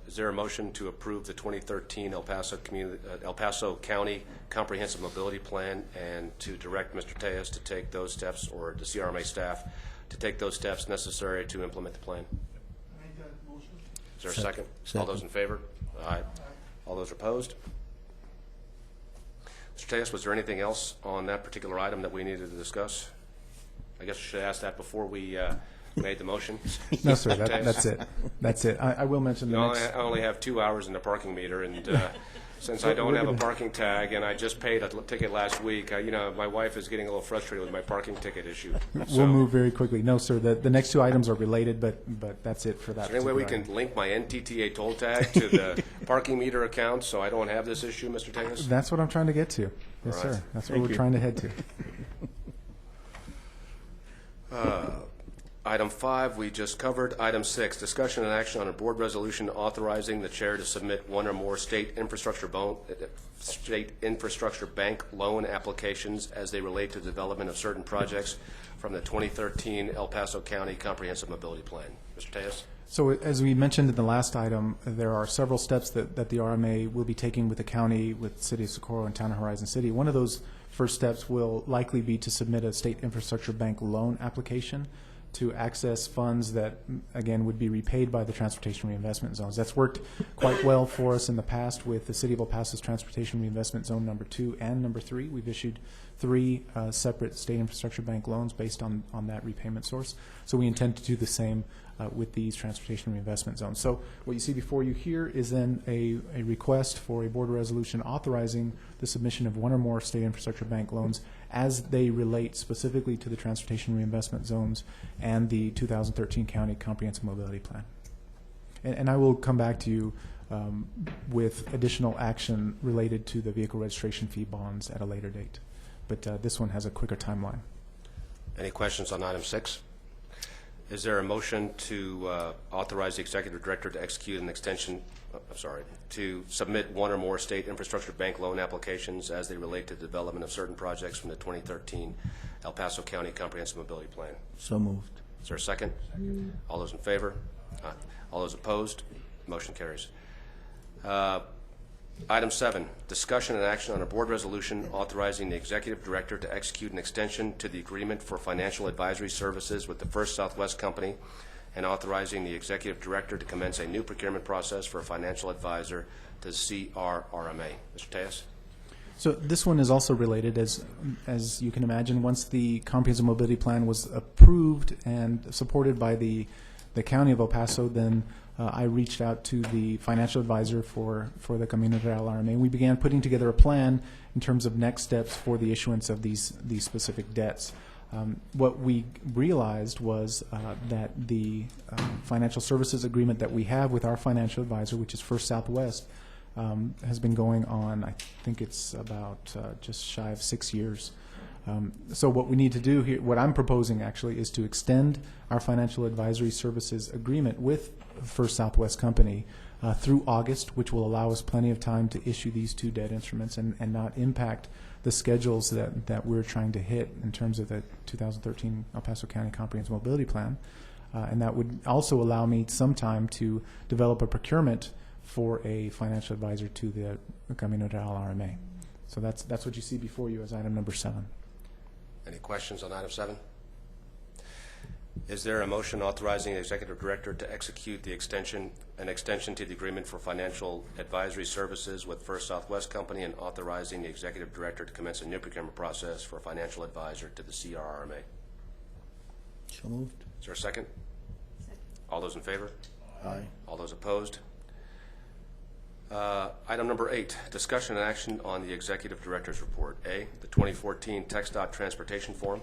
is there a motion to approve the 2013 El Paso County Comprehensive Mobility Plan, and to direct Mr. Tellez to take those steps, or the CRRMA staff to take those steps necessary to implement the plan? Is there a second? All those in favor? Aye. All those opposed? Mr. Tellez, was there anything else on that particular item that we needed to discuss? I guess I should ask that before we made the motion. No, sir, that's it. That's it. I will mention the next. I only have 2 hours in the parking meter, and since I don't have a parking tag, and I just paid a ticket last week, my wife is getting a little frustrated with my parking ticket issue. We'll move very quickly. No, sir, the next two items are related, but that's it for that. Is there any way we can link my NTTA toll tag to the parking meter account so I don't have this issue, Mr. Tellez? That's what I'm trying to get to. Yes, All right. sir. That's where we're trying to head to. Item 5, we just covered. Item 6, discussion and action on a board resolution authorizing the chair to submit one or more state infrastructure bank loan applications as they relate to the development of certain projects from the 2013 El Paso County Comprehensive Mobility Plan. Mr. Tellez? So as we mentioned in the last item, there are several steps that the RMA will be taking with the county, with City of Socorro, and Town of Horizon City. One of those first steps will likely be to submit a state infrastructure bank loan application. to access funds that, again, would be repaid by the transportation reinvestment zones. That's worked quite well for us in the past with the City of El Paso's Transportation Reinvestment Zone number 2 and number 3. We've issued 3 separate state infrastructure bank loans based on that repayment source. So we intend to do the same with these transportation reinvestment zones. So what you see before you here is then a request for a board resolution authorizing the submission of 1 or more state infrastructure bank loans as they relate specifically to the transportation reinvestment zones and the 2013 County Comprehensive Mobility Plan. And I will come back to you with additional action related to the vehicle registration fee bonds at a later date. But this one has a quicker timeline. Any questions on item 6? Is there a motion to authorize the executive director to execute an extension, to submit 1 or more state infrastructure bank loan applications as they relate to the development of certain projects from the 2013 El Paso County Comprehensive Mobility Plan? So moved. Is there a second? All those in favor? All those opposed? Motion carries. Item 7, discussion and action on a board resolution authorizing the executive director to execute an extension to the agreement for financial advisory services with the First Southwest Company and authorizing the executive director to commence a new procurement process for a financial advisor to CRRMA. Mr. Tejas? So this one is also related, as you can imagine. Once the Comprehensive Mobility Plan was approved and supported by the County of El Paso, then I reached out to the financial advisor for the Camino Real RMA, and we began putting together a plan in terms of next steps for the issuance of these specific debts. What we realized was that the financial services agreement that we have with our financial advisor, which is First Southwest, has been going on, I think it's about just shy of 6 years. So what we need to do here, what I'm proposing actually, is to extend our financial advisory services agreement with First Southwest Company through August, which will allow us plenty of time to issue these 2 debt instruments and not impact the schedules that we're trying to hit in terms of the 2013 El Paso County Comprehensive Mobility Plan. And that would also allow me some time to develop a procurement for a financial advisor to the Camino Real RMA. So that's what you see before you as item number 7. Any questions on item 7? Is there a motion authorizing the executive director to execute an extension to the agreement for financial advisory services with First Southwest Company and authorizing the executive director to commence a new procurement process for a financial advisor to the CRRMA? So moved. Is there a second? Second. All those in favor? Aye. All those opposed? Item number 8, discussion and action on the executive director's report. A, the 2014 TxDOT transportation form.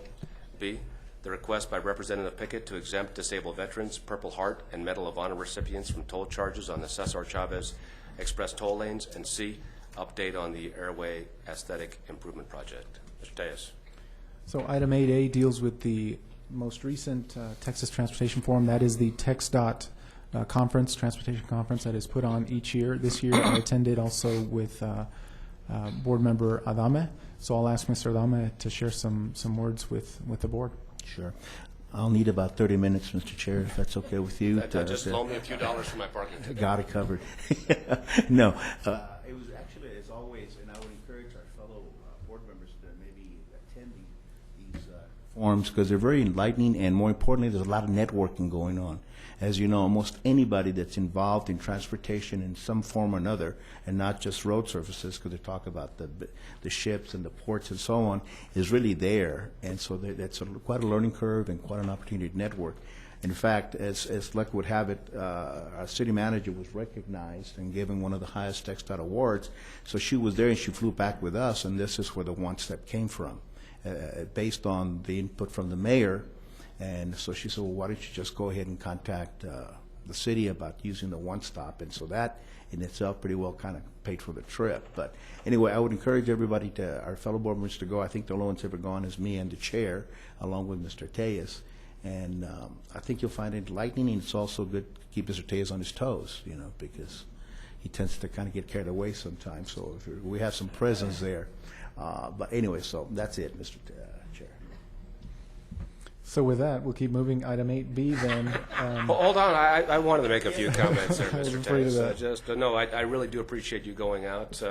B, the request by Representative Pickett to exempt disabled veterans, Purple Heart, and Medal of Honor recipients from toll charges on the Cesar Chavez Express toll lanes. And C, update on the Airway Aesthetic Improvement Project. Mr. Tejas. So item 8A deals with the most recent Texas Transportation Forum. That is the TxDOT conference, transportation conference that is put on each year. This year I attended also with board member Adame. So I'll ask Mr. Adame to share some words with the board. Sure. I'll need about 30 minutes, Mr. Chair, if that's okay with you. Just loan me a few dollars for my parking ticket. Got it covered. No, it was actually, as always, and I would encourage our fellow board members to maybe attend these forums because they're very enlightening, and more importantly, there's a lot of networking going on. As you know, almost anybody that's involved in transportation in some form or another, and not just road services, because they talk about the ships and the ports and so on, is really there. And so that's quite a learning curve and quite an opportunity to network. In fact, as luck would have it, our city manager was recognized and given one of the highest TxDOT awards. So she was there and she flew back with us, and this is where the one step came from, based on the input from the mayor. And so she said, well, why don't you just go ahead and contact the city about using the one-stop. And so that in itself pretty well kind of paid for the trip. But anyway, I would encourage everybody, our fellow board members, to go. I think the only one's ever gone is me and the chair, along with Mr. Tejas. And I think you'll find it enlightening, and it's also good to keep Mr. Tejas on his toes, because he tends to kind of get carried away sometimes. So we have some presence there. But anyway, so that's it, Mr. Chair. So with that, we'll keep moving. Item 8B then. Well, hold on. I wanted to make a few comments there, I was Mr. afraid of Tejas. that. No, I really do appreciate you going out.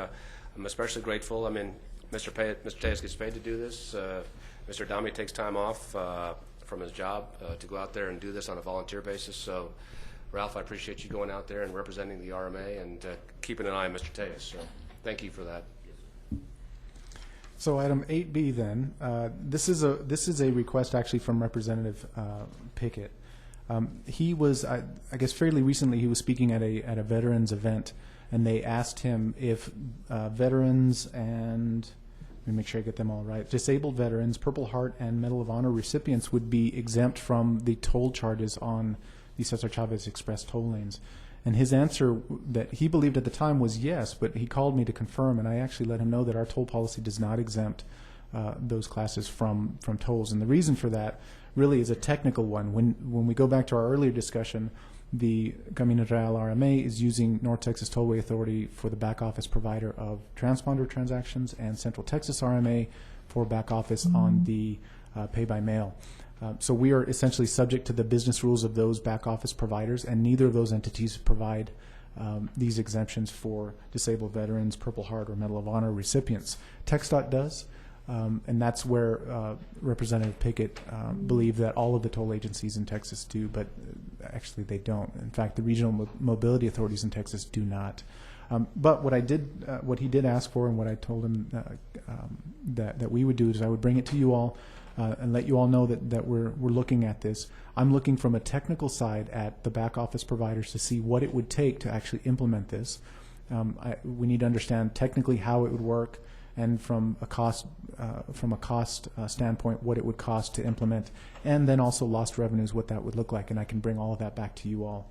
I'm especially grateful. I mean, Mr. Tejas gets paid to do this. Mr. Adame takes time off from his job to go out there and do this on a volunteer basis. So, Ralph, I appreciate you going out there and representing the RMA and keeping an eye on Mr. Tejas. So, thank you for that. So item 8B then, this is a request actually from Representative Pickett. He was, I guess fairly recently, he was speaking at a veterans event, and they asked him if veterans and, let me make sure I get them all right, disabled veterans, Purple Heart, and Medal of Honor recipients would be exempt from the toll charges on the Cesar Chavez Express toll lanes. And his answer that he believed at the time was yes, but he called me to confirm, and I actually let him know that our toll policy does not exempt those classes from tolls. And the reason for that really is a technical one. When we go back to our earlier discussion, the Camino Real RMA is using North Texas Tollway Authority for the back office provider of transponder transactions, and Central Texas RMA for back office on the pay by mail. So we are essentially subject to the business rules of those back office providers, and neither of those entities provide these exemptions for disabled veterans, Purple Heart, or Medal of Honor recipients. TxDOT does, and that's where Representative Pickett believed that all of the toll agencies in Texas do, but actually they don't. In fact, the regional mobility authorities in Texas do not. But what he did ask for, and what I told him that we would do is I would bring it to you all and let you all know that we're looking at this. I'm looking from a technical side at the back office providers to see what it would take to actually implement this. We need to understand technically how it would work, and from a cost standpoint, what it would cost to implement, and then also lost revenues, what that would look like. And I can bring all of that back to you all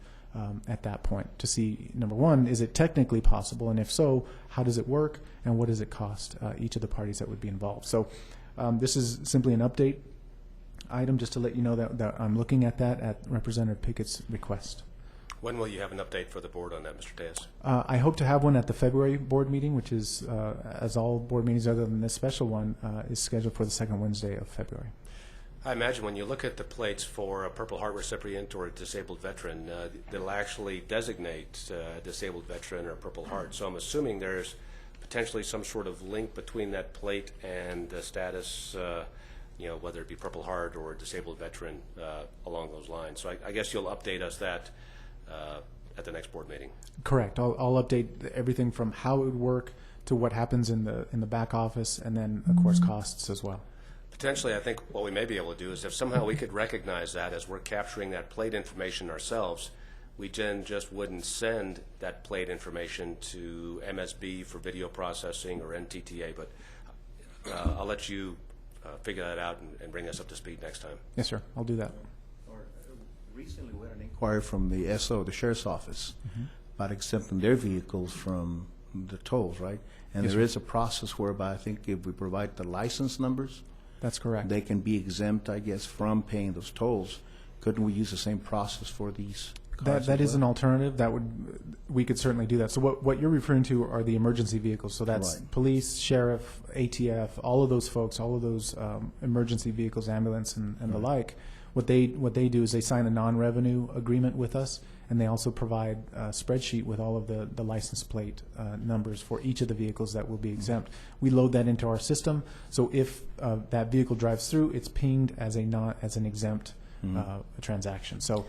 at that point to see, number one, is it technically possible, and if so, how does it work, and what does it cost each of the parties that would be involved. So this is simply an update item just to let you know that I'm looking at that at Representative Pickett's request. When will you have an update for the board on that, Mr. Tejas? I hope to have one at the February board meeting, which is, as all board meetings other than this special one, is scheduled for the second Wednesday of February. I imagine when you look at the plates for a Purple Heart recipient or a disabled veteran, they'll actually designate a disabled veteran or a Purple Heart. So I'm assuming there's potentially some sort of link between that plate and the status, whether it be Purple Heart or a disabled veteran along those lines. So I guess you'll update us that at the next board meeting. Correct. I'll update everything from how it would work to what happens in the back office, and then of course costs as well. Potentially, I think what we may be able to do is if somehow we could recognize that as we're capturing that plate information ourselves, we then just wouldn't send that plate information to MSB for video processing or NTTA, but I'll let you figure that out and bring us up to speed next time. Yes, sir. I'll do that. Recently, we had an inquiry from the SO, the Sheriff's Office, about exempting their vehicles from the tolls, right? And Yes, there sir. is a process whereby I think if we provide the license numbers, That's correct. they can be exempt, I guess, from paying those tolls. Couldn't we use the same process for these cars? That as is an well? alternative. We could certainly do that. So what you're referring to are the emergency vehicles. So that's Right. police, sheriff, ATF, all of those folks, all of those emergency vehicles, ambulance, and the like. What they do is they sign a non-revenue agreement with us, and they also provide a spreadsheet with all of the license plate numbers for each of the vehicles that will be exempt. We load that into our system, so if that vehicle drives through, it's pinged as an exempt transaction. So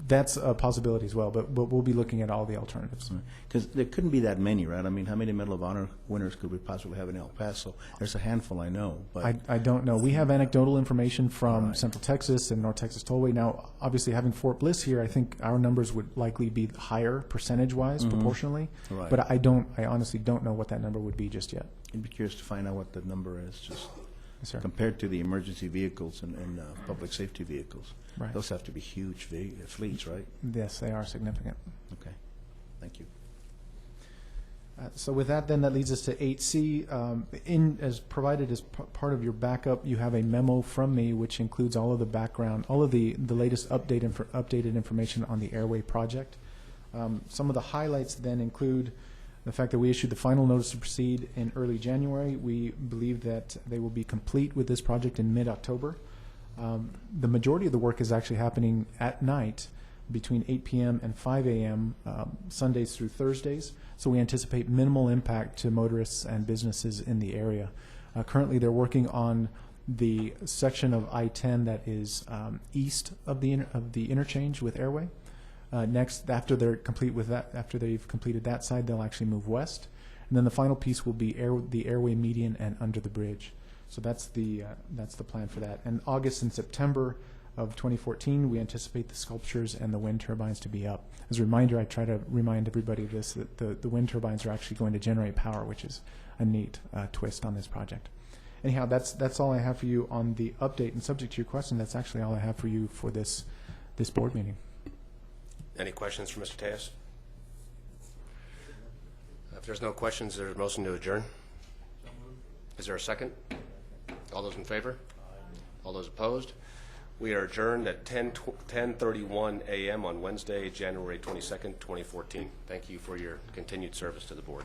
that's a possibility as well, but we'll be looking at all the alternatives. Because there couldn't be that many, right? I mean, how many Medal of Honor winners could we possibly have in El Paso? There's a handful, I know, but I don't know. We have anecdotal information from Right. Central Texas and North Texas Tollway. Now, obviously, having Fort Bliss here, I think our numbers would likely be higher percentage-wise, proportionally. Right. But I honestly don't know what that number would be just yet. I'd be curious to find out what the number is, just Yes, sir. compared to the emergency vehicles and public safety vehicles. Right. Those have to be huge fleets, right? Yes, they are significant. Okay, thank you. So with that, then, that leads us to 8C. As provided as part of your backup, you have a memo from me which includes all of the background, all of the latest updated information on the Airway project. Some of the highlights then include the fact that we issued the final notice to proceed in early January. We believe that they will be complete with this project in mid-October. The majority of the work is actually happening at night between 8 p.m. and 5 a.m. Sundays through Thursdays, so we anticipate minimal impact to motorists and businesses in the area. Currently, they're working on the section of I-10 that is east of the interchange with Airway. Next, after they're complete with that, after they've completed that side, they'll actually move west, and then the final piece will be the Airway median and under the bridge. So that's the plan for that. And August and September of 2014, we anticipate the sculptures and the wind turbines to be up. As a reminder, I try to remind everybody of this, that the wind turbines are actually going to generate power, which is a neat twist on this project. Anyhow, that's all I have for you on the update, and subject to your question, that's actually all I have for you for this board meeting. Any questions for Mr. Tejas? If there's no questions, there's a motion to adjourn. Is there a second? All those in favor? All those opposed? We are adjourned at 10:31 a.m. on Wednesday, January 22nd, 2014. Thank you for your continued service to the board.